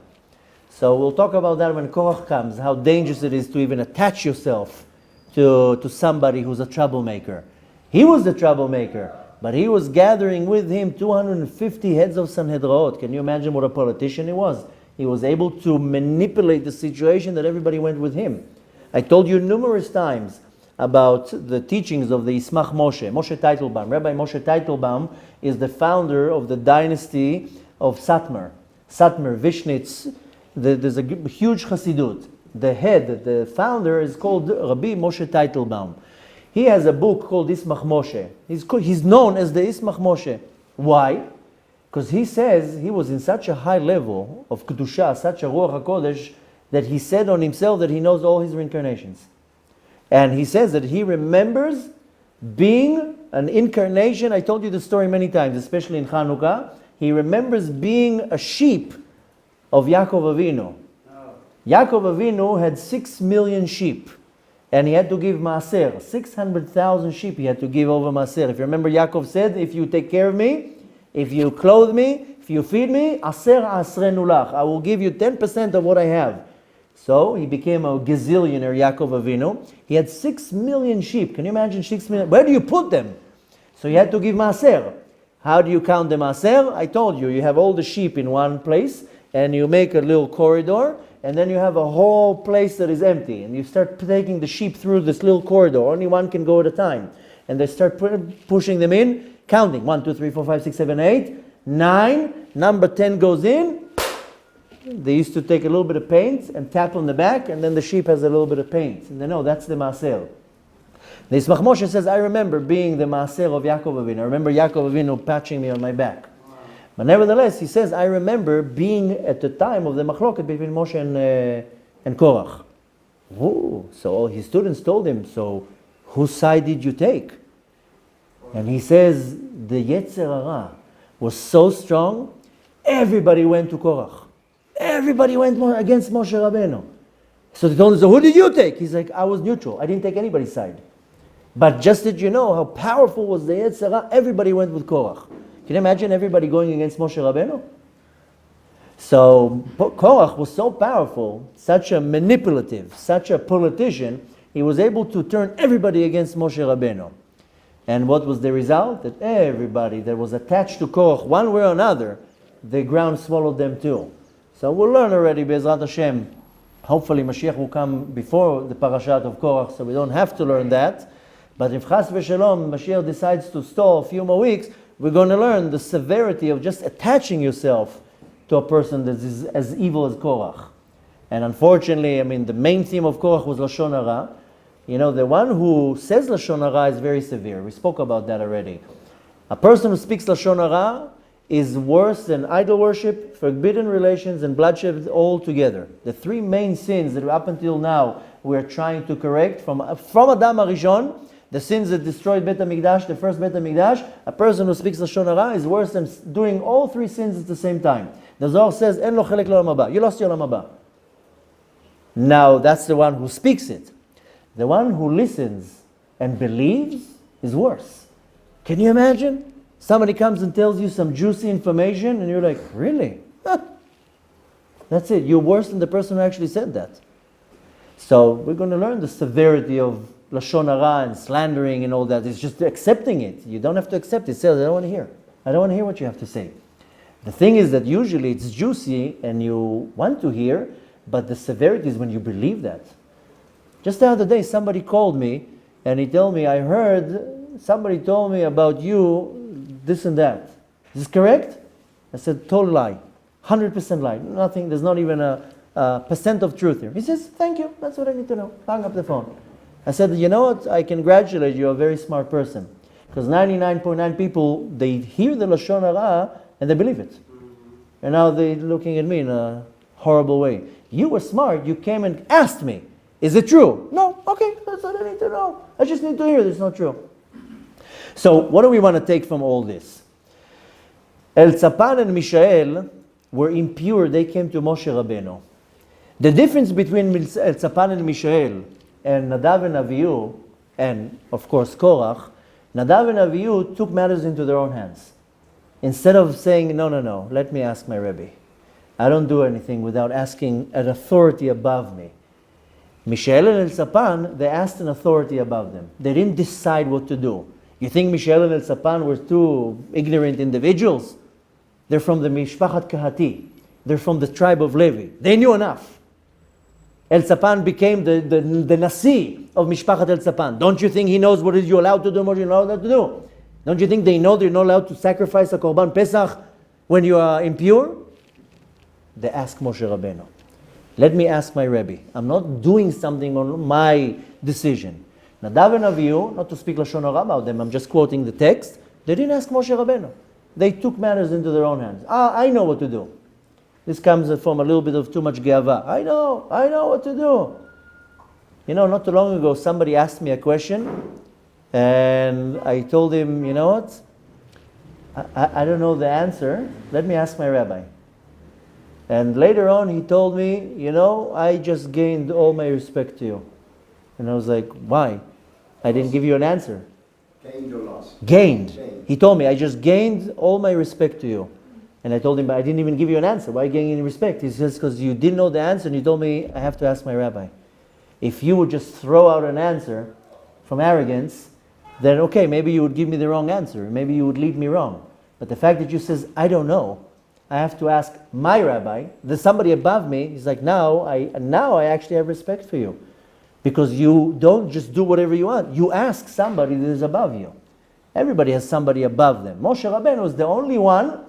So we'll talk about that when Korach comes, how dangerous it is to even attach yourself to somebody who's a troublemaker. He was the troublemaker, but he was gathering with him 250 heads of Sanhedrot. Can you imagine what a politician he was? He was able to manipulate the situation that everybody went with him. I told you numerous times about the teachings of the Ismach Moshe Teitelbaum. Rabbi Moshe Teitelbaum is the founder of the dynasty of Satmar, Vishnitz. There's a huge Chassidut. The founder is called Rabbi Moshe Teitelbaum. He has a book called Ismach Moshe. He's known as the Ismach Moshe. Why? Because he says he was in such a high level of Kedusha, such a Ruach HaKodesh, that he said on himself that he knows all his reincarnations. And he says that he remembers being an incarnation. I told you the story many times, especially in Chanukah. He remembers being a sheep of Yaakov Aveeno. Yaakov Aveeno had 6 million sheep. And he had to give maaser. 600,000 sheep he had to give over maaser. If you remember, Yaakov said, if you take care of me, if you clothe me, if you feed me, aser asrenu lach. I will give you 10% of what I have. So he became a gazillionaire, Yaakov Aveeno. He had 6 million sheep. Can you imagine 6 million? Where do you put them? So he had to give maaser. How do you count the maaser? I told you, you have all the sheep in one place, and you make a little corridor, and then you have a whole place that is empty. And you start taking the sheep through this little corridor. Only one can go at a time. And they start pushing them in, counting. 1, 2, 3, 4, 5, 6, 7, 8, 9. Number 10 goes in. They used to take a little bit of paint and tap on the back, and then the sheep has a little bit of paint. And they know that's the maaser. The Ismach Moshe says, I remember being the maaser of Yaakov Aveeno. I remember Yaakov Aveeno patching me on my back. But nevertheless, he says, I remember being at the time of the machloket between Moshe and Korach. Ooh. So all his students told him, so whose side did you take? And he says, the Yetzer Hara was so strong, everybody went to Korach. Everybody went against Moshe Rabbeinu. So they told him, so who did you take? He's like, I was neutral. I didn't take anybody's side. But just that you know how powerful was the Yetzer Hara, everybody went with Korach. Can you imagine everybody going against Moshe Rabbeinu? So Korach was so powerful, such a manipulative, such a politician, he was able to turn everybody against Moshe Rabbeinu. And what was the result? That everybody that was attached to Korach, one way or another, the ground swallowed them too. So we'll learn already, Be'ezrat Hashem. Hopefully Mashiach will come before the Parashat of Korach, so we don't have to learn that. But if Chas v'Shalom, Mashiach decides to stall a few more weeks, we're going to learn the severity of just attaching yourself to a person that is as evil as Korach. And unfortunately, the main theme of Korach was Lashon Hara. The one who says Lashon Hara is very severe. We spoke about that already. A person who speaks Lashon Hara is worse than idol worship, forbidden relations, and bloodshed all together. The three main sins that up until now we're trying to correct from Adam HaRishon, the sins that destroyed Bet HaMikdash, the first Bet HaMikdash, a person who speaks Lashon Hara is worse than doing all three sins at the same time. The Zohar says, En lo chelek l'olam haba. You lost your olam haba. Now, that's the one who speaks it. The one who listens and believes is worse. Can you imagine? Somebody comes and tells you some juicy information and you're like, really? That's it. You're worse than the person who actually said that. So we're going to learn the severity of Lashon Hara and slandering and all that. It's just accepting it. You don't have to accept it. Say, I don't want to hear. I don't want to hear what you have to say. The thing is that usually it's juicy and you want to hear, but the severity is when you believe that. Just the other day, somebody called me and he told me, I heard somebody told me about you this and that. Is this correct? I said, total lie. 100% lie. Nothing, there's not even a percent of truth here. He says, thank you. That's what I need to know. Hung up the phone. I said, you know what? I congratulate you. You're a very smart person. Because 99.9 people, they hear the Lashon Hara and they believe it. And now they're looking at me in a horrible way. You were smart. You came and asked me, is it true? No. Okay, that's what I need to know. I just need to hear it's not true. So what do we want to take from all this? Elzapan and Mishael were impure. They came to Moshe Rabbeinu. The difference between Elzapan and Mishael and Nadav and Avihu, and of course Korach, Nadav and Avihu took matters into their own hands. Instead of saying, no, let me ask my Rebbe. I don't do anything without asking an authority above me. Mishael and Elzapan, they asked an authority above them. They didn't decide what to do. You think Mishael and Elzapan were two ignorant individuals? They're from the Mishpachat Kahati. They're from the tribe of Levi. They knew enough. Elzapan became the Nasi of Mishpachat Elzapan. Don't you think he knows what you're allowed to do and what you're not allowed to do? Don't you think they know they're not allowed to sacrifice a Korban Pesach when you are impure? They ask Moshe Rabbeinu. Let me ask my Rebbe. I'm not doing something on my decision. Nadav and Avihu, not to speak Lashon Hara about them, I'm just quoting the text. They didn't ask Moshe Rabbeinu. They took matters into their own hands. I know what to do. This comes from a little bit of too much geava. I know what to do. Not too long ago, somebody asked me a question, and I told him, you know what? I don't know the answer. Let me ask my rabbi. And later on, he told me, I just gained all my respect to you. And I was like, why? I didn't give you an answer. Gained or lost? Gained. He told me, I just gained all my respect to you. And I told him, but I didn't even give you an answer. Why gain any respect? He says, because you didn't know the answer and you told me I have to ask my rabbi. If you would just throw out an answer from arrogance, then okay, maybe you would give me the wrong answer. Maybe you would lead me wrong. But the fact that you says, I don't know, I have to ask my rabbi, there's somebody above me, he's like, now I actually have respect for you. Because you don't just do whatever you want. You ask somebody that is above you. Everybody has somebody above them. Moshe Rabbeinu is the only one.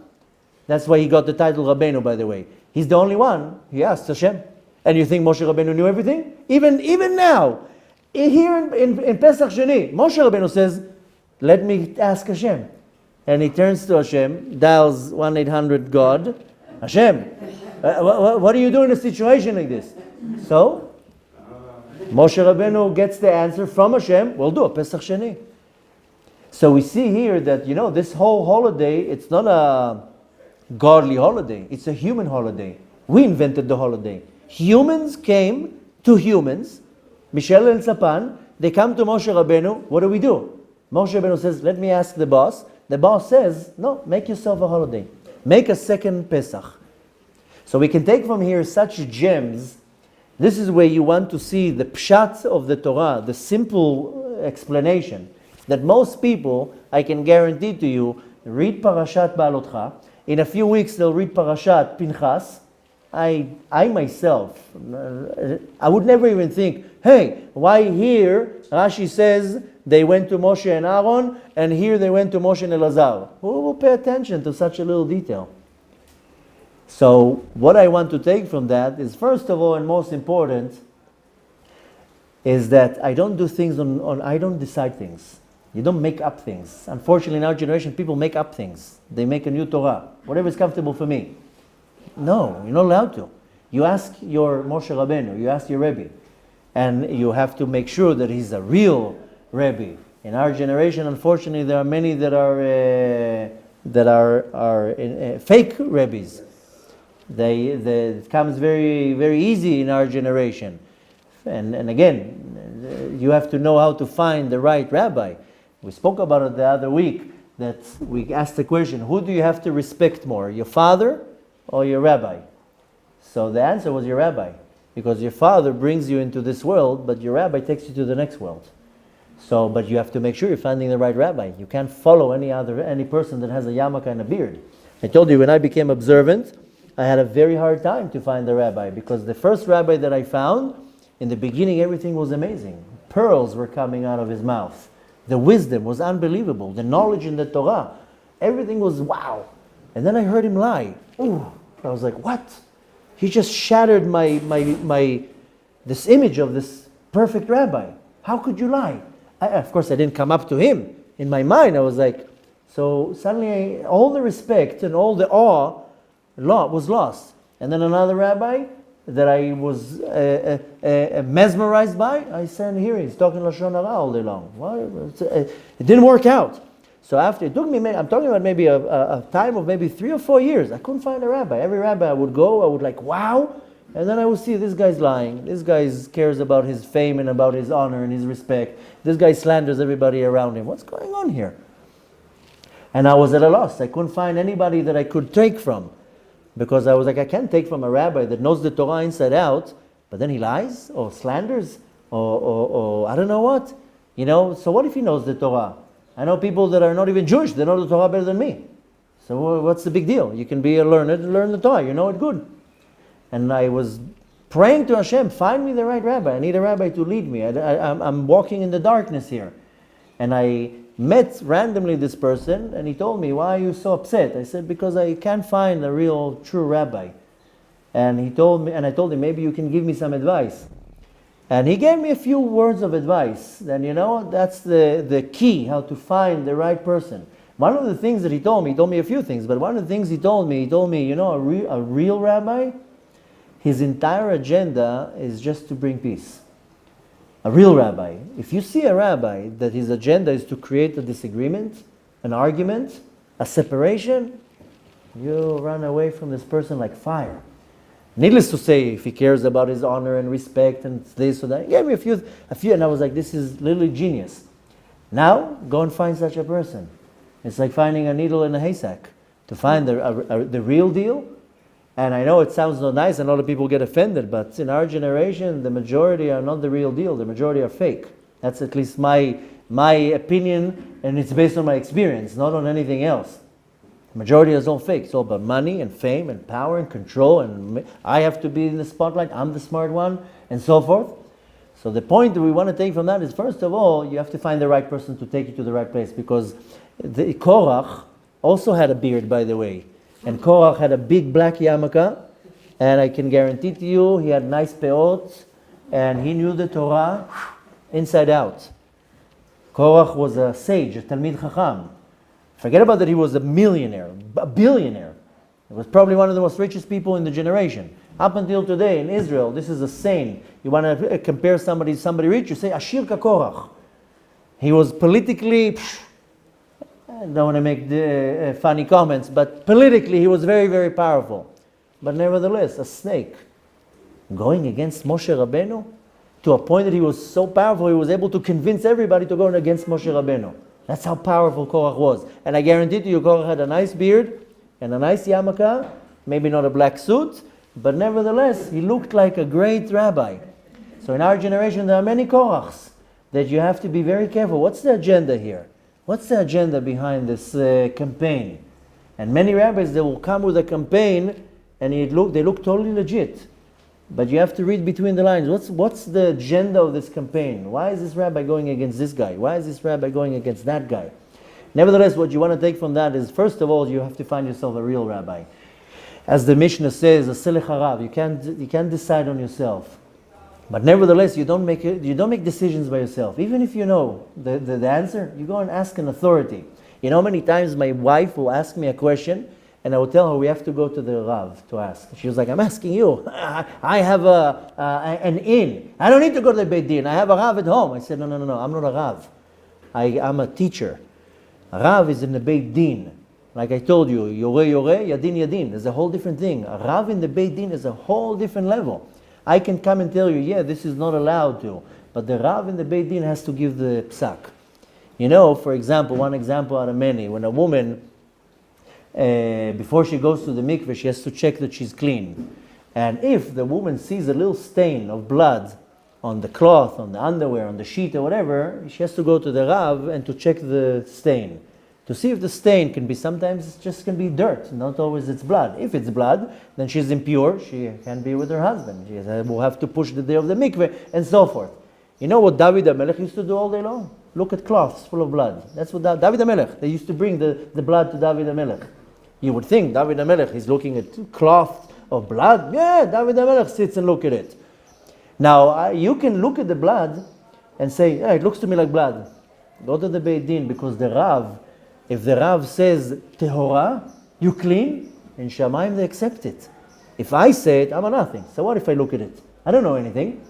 That's why he got the title Rabbeinu, by the way. He's the only one. He asked Hashem. And you think Moshe Rabbeinu knew everything? Even now, here in Pesach Sheni, Moshe Rabbeinu says, let me ask Hashem. And he turns to Hashem, dials 1-800-God. Hashem, what do you do in a situation like this? So, Moshe Rabbeinu gets the answer from Hashem, we'll do a Pesach Sheni. So we see here that, this whole holiday, it's not a godly holiday. It's a human holiday. We invented the holiday. Humans came to humans, Michel and Sapan, they come to Moshe Rabbeinu, what do we do? Moshe Rabbeinu says, let me ask the boss. The boss says, no, make yourself a holiday. Make a second Pesach. So we can take from here such gems. This is where you want to see the pshat of the Torah, the simple explanation that most people, I can guarantee to you, read Parashat Behaalotecha. In a few weeks, they'll read Parashat Pinchas. I myself, I would never even think, hey, why here Rashi says they went to Moshe and Aaron, and here they went to Moshe and Elazar. Who will pay attention to such a little detail? So what I want to take from that is, first of all, and most important, is that I don't do things I don't decide things. You don't make up things. Unfortunately, in our generation, people make up things. They make a new Torah. Whatever is comfortable for me. No, you're not allowed to. You ask your Moshe Rabbeinu, you ask your Rebbe, and you have to make sure that he's a real Rebbe. In our generation, unfortunately, there are many that are fake Rebbes. It comes very, very easy in our generation. And again, you have to know how to find the right rabbi. We spoke about it the other week, that we asked the question, who do you have to respect more, your father or your rabbi? So the answer was your rabbi, because your father brings you into this world, but your rabbi takes you to the next world. So, but you have to make sure you're finding the right rabbi. You can't follow any person that has a yarmulke and a beard. I told you when I became observant, I had a very hard time to find the rabbi, because the first rabbi that I found, in the beginning everything was amazing. Pearls were coming out of his mouth. The wisdom was unbelievable. The knowledge in the Torah, everything was wow. And then I heard him lie. Ooh, I was like, what? He just shattered this image of this perfect rabbi. How could you lie? Of course, I didn't come up to him. In my mind, I was like, so suddenly all the respect and all the awe was lost. And then another rabbi that I was mesmerized by, I stand here, he's talking Lashon Hara all day long. It didn't work out. So after, it took me, I'm talking about maybe a time of maybe 3 or 4 years. I couldn't find a rabbi. Every rabbi I would go, I would like, wow. And then I would see this guy's lying. This guy cares about his fame and about his honor and his respect. This guy slanders everybody around him. What's going on here? And I was at a loss. I couldn't find anybody that I could take from. Because I was like, I can't take from a rabbi that knows the Torah inside out, but then he lies or slanders or I don't know what. So what if he knows the Torah? I know people that are not even Jewish. They know the Torah better than me. So what's the big deal? You can be a learned and learn the Torah. You know it good. And I was praying to Hashem, find me the right rabbi. I need a rabbi to lead me. I'm walking in the darkness here. And I met randomly this person, and he told me, why are you so upset? I said, because I can't find a real, true rabbi. And he told me, and I told him, maybe you can give me some advice. And he gave me a few words of advice. And that's the key, how to find the right person. One of the things that he told me a few things, but one of the things he told me, a real rabbi, his entire agenda is just to bring peace. A real rabbi. If you see a rabbi that his agenda is to create a disagreement, an argument, a separation, you run away from this person like fire. Needless to say, if he cares about his honor and respect and this or that, he gave me a few, and I was like, this is literally genius. Now, go and find such a person. It's like finding a needle in a haystack. To find the real deal. And I know it sounds not nice and a lot of people get offended, but in our generation, the majority are not the real deal. The majority are fake. That's at least my opinion, and it's based on my experience, not on anything else. The majority is all fake. It's all about money and fame and power and control, and I have to be in the spotlight, I'm the smart one, and so forth. So the point that we want to take from that is, first of all, you have to find the right person to take you to the right place, because the Korach also had a beard, by the way. And Korach had a big black yarmulke, and I can guarantee to you he had nice peot, and he knew the Torah inside out. Korach was a sage, a Talmid Chacham. Forget about that he was a millionaire, a billionaire. He was probably one of the most richest people in the generation. Up until today in Israel, this is a saying. You want to compare somebody rich, you say Ashir Kakorach. He was politically, I don't want to make funny comments, but politically he was very, very powerful. But nevertheless, a snake going against Moshe Rabbeinu to a point that he was so powerful he was able to convince everybody to go against Moshe Rabbeinu. That's how powerful Korach was. And I guarantee to you, Korach had a nice beard and a nice yarmulke, maybe not a black suit, but nevertheless, he looked like a great rabbi. So in our generation, there are many Korachs that you have to be very careful. What's the agenda here? What's the agenda behind this campaign? And many rabbis, they will come with a campaign and they look totally legit. But you have to read between the lines. What's the agenda of this campaign? Why is this rabbi going against this guy? Why is this rabbi going against that guy? Nevertheless, what you want to take from that is, first of all, you have to find yourself a real rabbi. As the Mishnah says, a selech harav, you can't decide on yourself. But nevertheless, you don't make decisions by yourself. Even if you know the answer, you go and ask an authority. You know, many times my wife will ask me a question, and I will tell her we have to go to the Rav to ask. She was like, I'm asking you. I have an inn. I don't need to go to the Beit Din. I have a Rav at home. I said, no. I'm not a Rav. I'm a teacher. A Rav is in the Beit Din. Like I told you, Yore, Yadin, Yadin. There's a whole different thing. A Rav in the Beit Din is a whole different level. I can come and tell you, yeah, this is not allowed to. But the Rav in the Beit Din has to give the psak. You know, for example, one example out of many, when a woman, before she goes to the mikveh, she has to check that she's clean. And if the woman sees a little stain of blood on the cloth, on the underwear, on the sheet or whatever, she has to go to the Rav and to check the stain. To see if the stain can be, sometimes it just can be dirt, not always it's blood. If it's blood, then she's impure, she can be with her husband. She will have to push the day of the mikveh and so forth. You know what David HaMelech used to do all day long? Look at cloths full of blood. That's what David HaMelech, they used to bring the blood to David HaMelech. You would think David HaMelech is looking at cloth of blood. Yeah, David HaMelech sits and look at it. Now, you can look at the blood and say, yeah, it looks to me like blood. Go to the Beit Din, because the Rav, if the Rav says, Tehora, you clean, in Shamayim they accept it. If I say it, I'm a nothing. So what if I look at it? I don't know anything.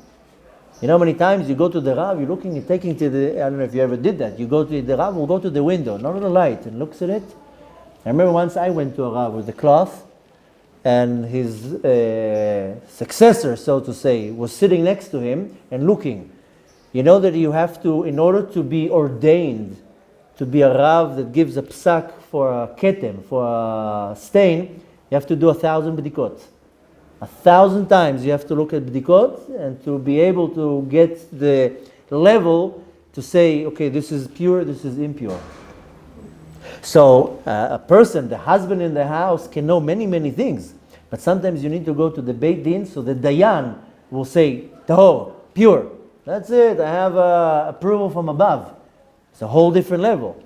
You know how many times you go to the Rav, you're looking, you're taking to the, I don't know if you ever did that, you go to the Rav, will go to the window, not on the light, and looks at it. I remember once I went to a Rav with a cloth, and his successor, so to say, was sitting next to him and looking. You know that you have to, in order to be ordained, to be a Rav that gives a psak for a ketem, for a stain, you have to do 1,000 b'dikot. 1,000 times you have to look at b'dikot and to be able to get the level to say, okay, this is pure, this is impure. So a person, the husband in the house, can know many, many things. But sometimes you need to go to the Beit Din, so the Dayan will say, tahor, pure. That's it, I have approval from above. It's a whole different level.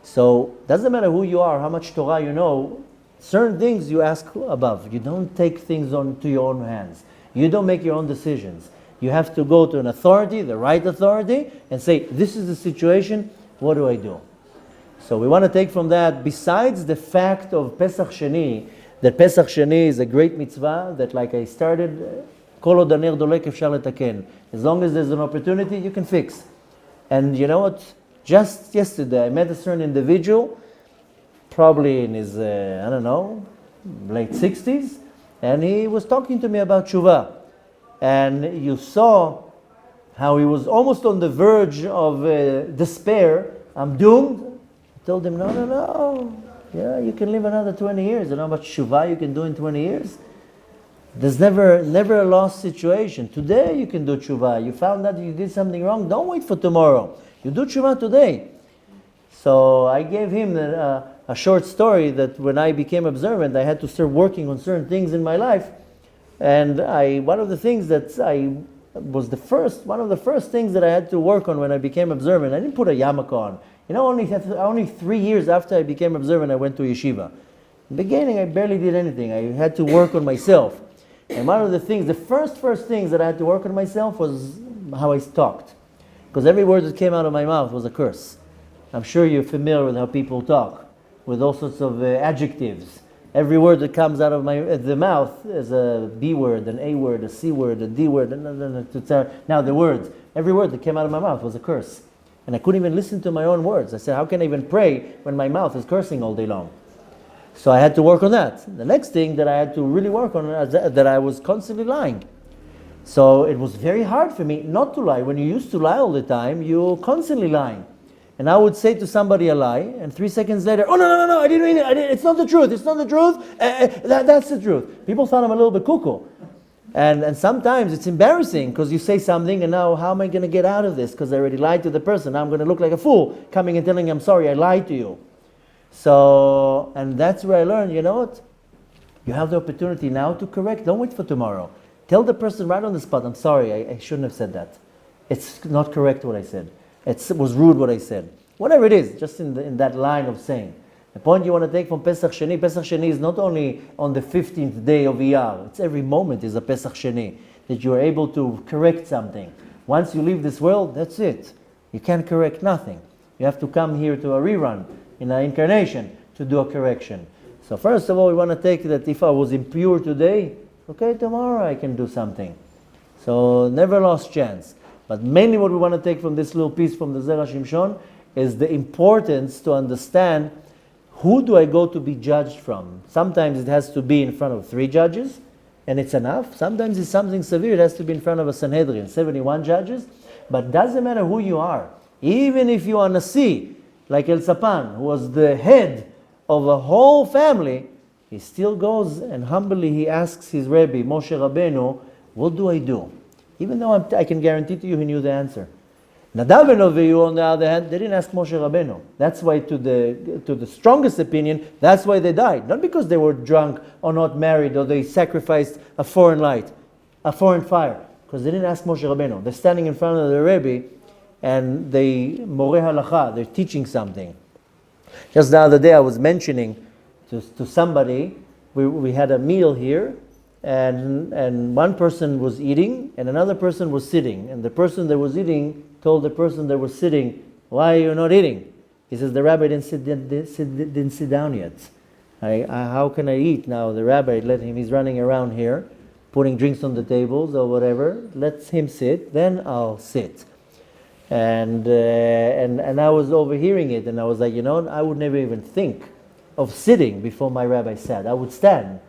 So doesn't matter who you are, how much Torah you know, certain things you ask above. You don't take things onto your own hands. You don't make your own decisions. You have to go to an authority, the right authority, and say, this is the situation, what do I do? So we want to take from that, besides the fact of Pesach Sheni, that Pesach Sheni is a great mitzvah, that like I started, kol od haner dolek efshar letaken. As long as there's an opportunity, you can fix. And you know what? Just yesterday, I met a certain individual, probably in his, late 60s, and he was talking to me about tshuva. And you saw how he was almost on the verge of despair. I'm doomed. I told him, no. Yeah, you can live another 20 years. You know how much tshuva you can do in 20 years? There's never a lost situation. Today you can do tshuva. You found out you did something wrong. Don't wait for tomorrow. You do tshuva today. So I gave him a short story that when I became observant, I had to start working on certain things in my life. And one of the things that one of the first things that I had to work on when I became observant, I didn't put a yarmulke on. You know, only 3 years after I became observant, I went to yeshiva. In the beginning, I barely did anything. I had to work on myself. And one of the things, the first things that I had to work on myself was how I talked. Because every word that came out of my mouth was a curse. I'm sure you're familiar with how people talk, with all sorts of adjectives. Every word that comes out of the mouth is a B word, an A word, a C word, a D word. Now the words, every word that came out of my mouth was a curse. And I couldn't even listen to my own words. I said, how can I even pray when my mouth is cursing all day long? So I had to work on that. The next thing that I had to really work on is that I was constantly lying. So it was very hard for me not to lie. When you used to lie all the time, you're constantly lying. And I would say to somebody a lie, and 3 seconds later, oh, no, I didn't mean it. It's not the truth. It's not the truth. That's the truth. People thought I'm a little bit cuckoo. And sometimes it's embarrassing because you say something and now how am I going to get out of this? Because I already lied to the person. Now I'm going to look like a fool coming and telling I'm sorry, I lied to you. So, and that's where I learned, you know what? You have the opportunity now to correct. Don't wait for tomorrow. Tell the person right on the spot, I'm sorry, I shouldn't have said that. It's not correct what I said. It was rude what I said. Whatever it is, just in that line of saying. The point you want to take from Pesach Sheni is not only on the 15th day of Iyar. It's every moment is a Pesach Sheni. That you are able to correct something. Once you leave this world, that's it. You can't correct nothing. You have to come here to a rerun, in an incarnation, to do a correction. So first of all, we want to take that if I was impure today, okay, tomorrow I can do something. So never lost chance. But mainly what we want to take from this little piece from the Zera Shimshon is the importance to understand who do I go to be judged from. Sometimes it has to be in front of 3 judges, and it's enough. Sometimes it's something severe, it has to be in front of a Sanhedrin, 71 judges. But doesn't matter who you are. Even if you are Nasi, like El Sapan, who was the head of a whole family, he still goes and humbly he asks his Rebbe, Moshe Rabbeinu, what do I do? Even though I can guarantee to you he knew the answer. Nadav and Avihu, on the other hand, they didn't ask Moshe Rabbeinu. That's why, to the strongest opinion, that's why they died. Not because they were drunk or not married or they sacrificed a foreign light, a foreign fire. Because they didn't ask Moshe Rabbeinu. They're standing in front of the Rebbe and they moreh halacha, they're teaching something. Just the other day I was mentioning to somebody, we had a meal here, and one person was eating and another person was sitting, and the person that was eating told the person that was sitting, why are you not eating? He says, the rabbi didn't sit down yet. How can I eat now? The rabbi let him, he's running around here putting drinks on the tables or whatever, lets him sit, then I'll sit. And I was overhearing it, and I was like, you know, I would never even think of sitting before my rabbi sat. I would stand,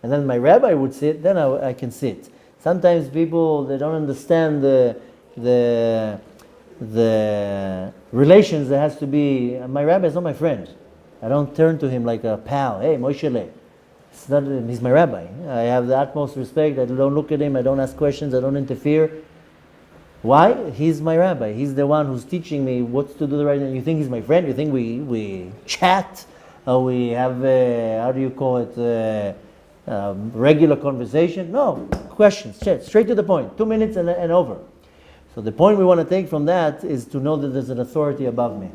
and then my rabbi would sit, then I can sit. Sometimes people, they don't understand the relations that has to be. My rabbi is not my friend. I don't turn to him like a pal. Hey, Moshe, it's not, he's my rabbi. I have the utmost respect. I don't look at him. I don't ask questions. I don't interfere. Why? He's my rabbi. He's the one who's teaching me what to do the right thing. You think he's my friend? You think we chat? Or we have, how do you call it, regular conversation? No. Questions, chat, straight to the point. 2 minutes and over. So the point we want to take from that is to know that there's an authority above me.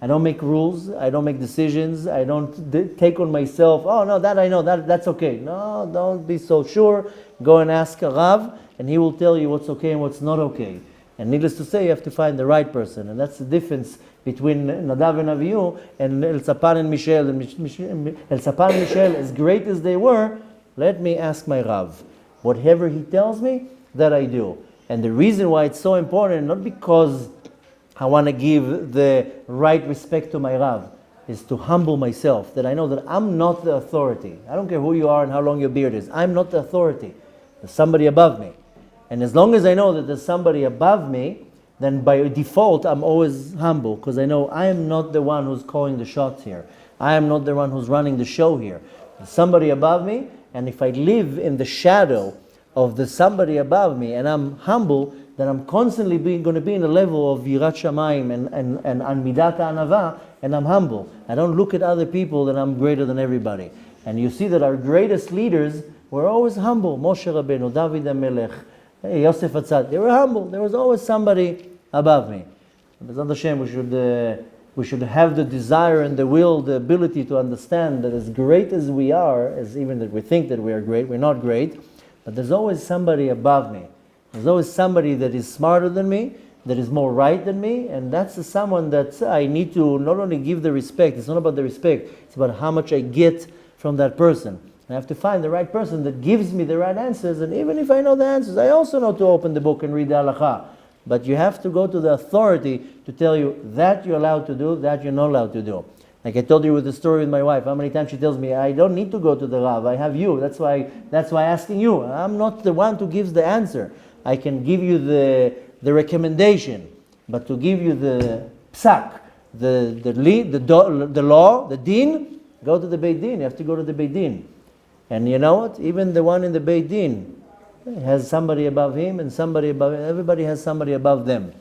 I don't make rules. I don't make decisions. I don't take on myself, oh no, that I know, that's okay. No, don't be so sure. Go and ask a Rav, and he will tell you what's okay and what's not okay. And needless to say, you have to find the right person. And that's the difference between Nadav and Avihu and El Sapan and Mishael. El Sapan and Mishael, as great as they were, let me ask my Rav. Whatever he tells me, that I do. And the reason why it's so important, not because I want to give the right respect to my Rav, is to humble myself, that I know that I'm not the authority. I don't care who you are and how long your beard is. I'm not the authority. There's somebody above me. And as long as I know that there's somebody above me, then by default I'm always humble, because I know I am not the one who's calling the shots here. I am not the one who's running the show here. There's somebody above me, and if I live in the shadow of the somebody above me and I'm humble, then I'm constantly going to be in a level of Yirat Shamayim and Midat Anava, and I'm humble. I don't look at other people that I'm greater than everybody. And you see that our greatest leaders were always humble. Moshe Rabbeinu, David HaMelech, Yosef Atzad, they were humble. There was always somebody above me. B'ezrat Hashem, we should have the desire and the will, the ability to understand that as great as we are, as even that we think that we are great, we're not great, but there's always somebody above me. There's always somebody that is smarter than me, that is more right than me, and that's someone that I need to not only give the respect, it's not about the respect, it's about how much I get from that person. I have to find the right person that gives me the right answers, and even if I know the answers, I also know to open the book and read the halakha. But you have to go to the authority to tell you that you're allowed to do, that you're not allowed to do. Like I told you with the story with my wife, how many times she tells me, I don't need to go to the Rav, I have you. That's why asking you. I'm not the one who gives the answer. I can give you the recommendation, but to give you the psak, the law, the din, go to the Beit Din. You have to go to the Beit Din. And you know what? Even the one in the Beit Din has somebody above him and somebody above him. Everybody has somebody above them.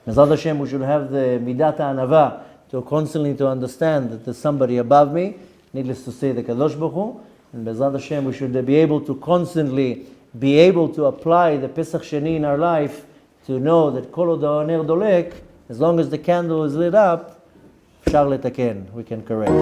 Bezrat Hashem, we should have the midat anava to constantly to understand that there's somebody above me. Needless to say, the Kadosh Baruch Hu. And Bezrat Hashem, we should be able to constantly be able to apply the Pesach Sheni in our life to know that kol od ha'oner dolek, as long as the candle is lit up, אפשר לתקן, we can correct.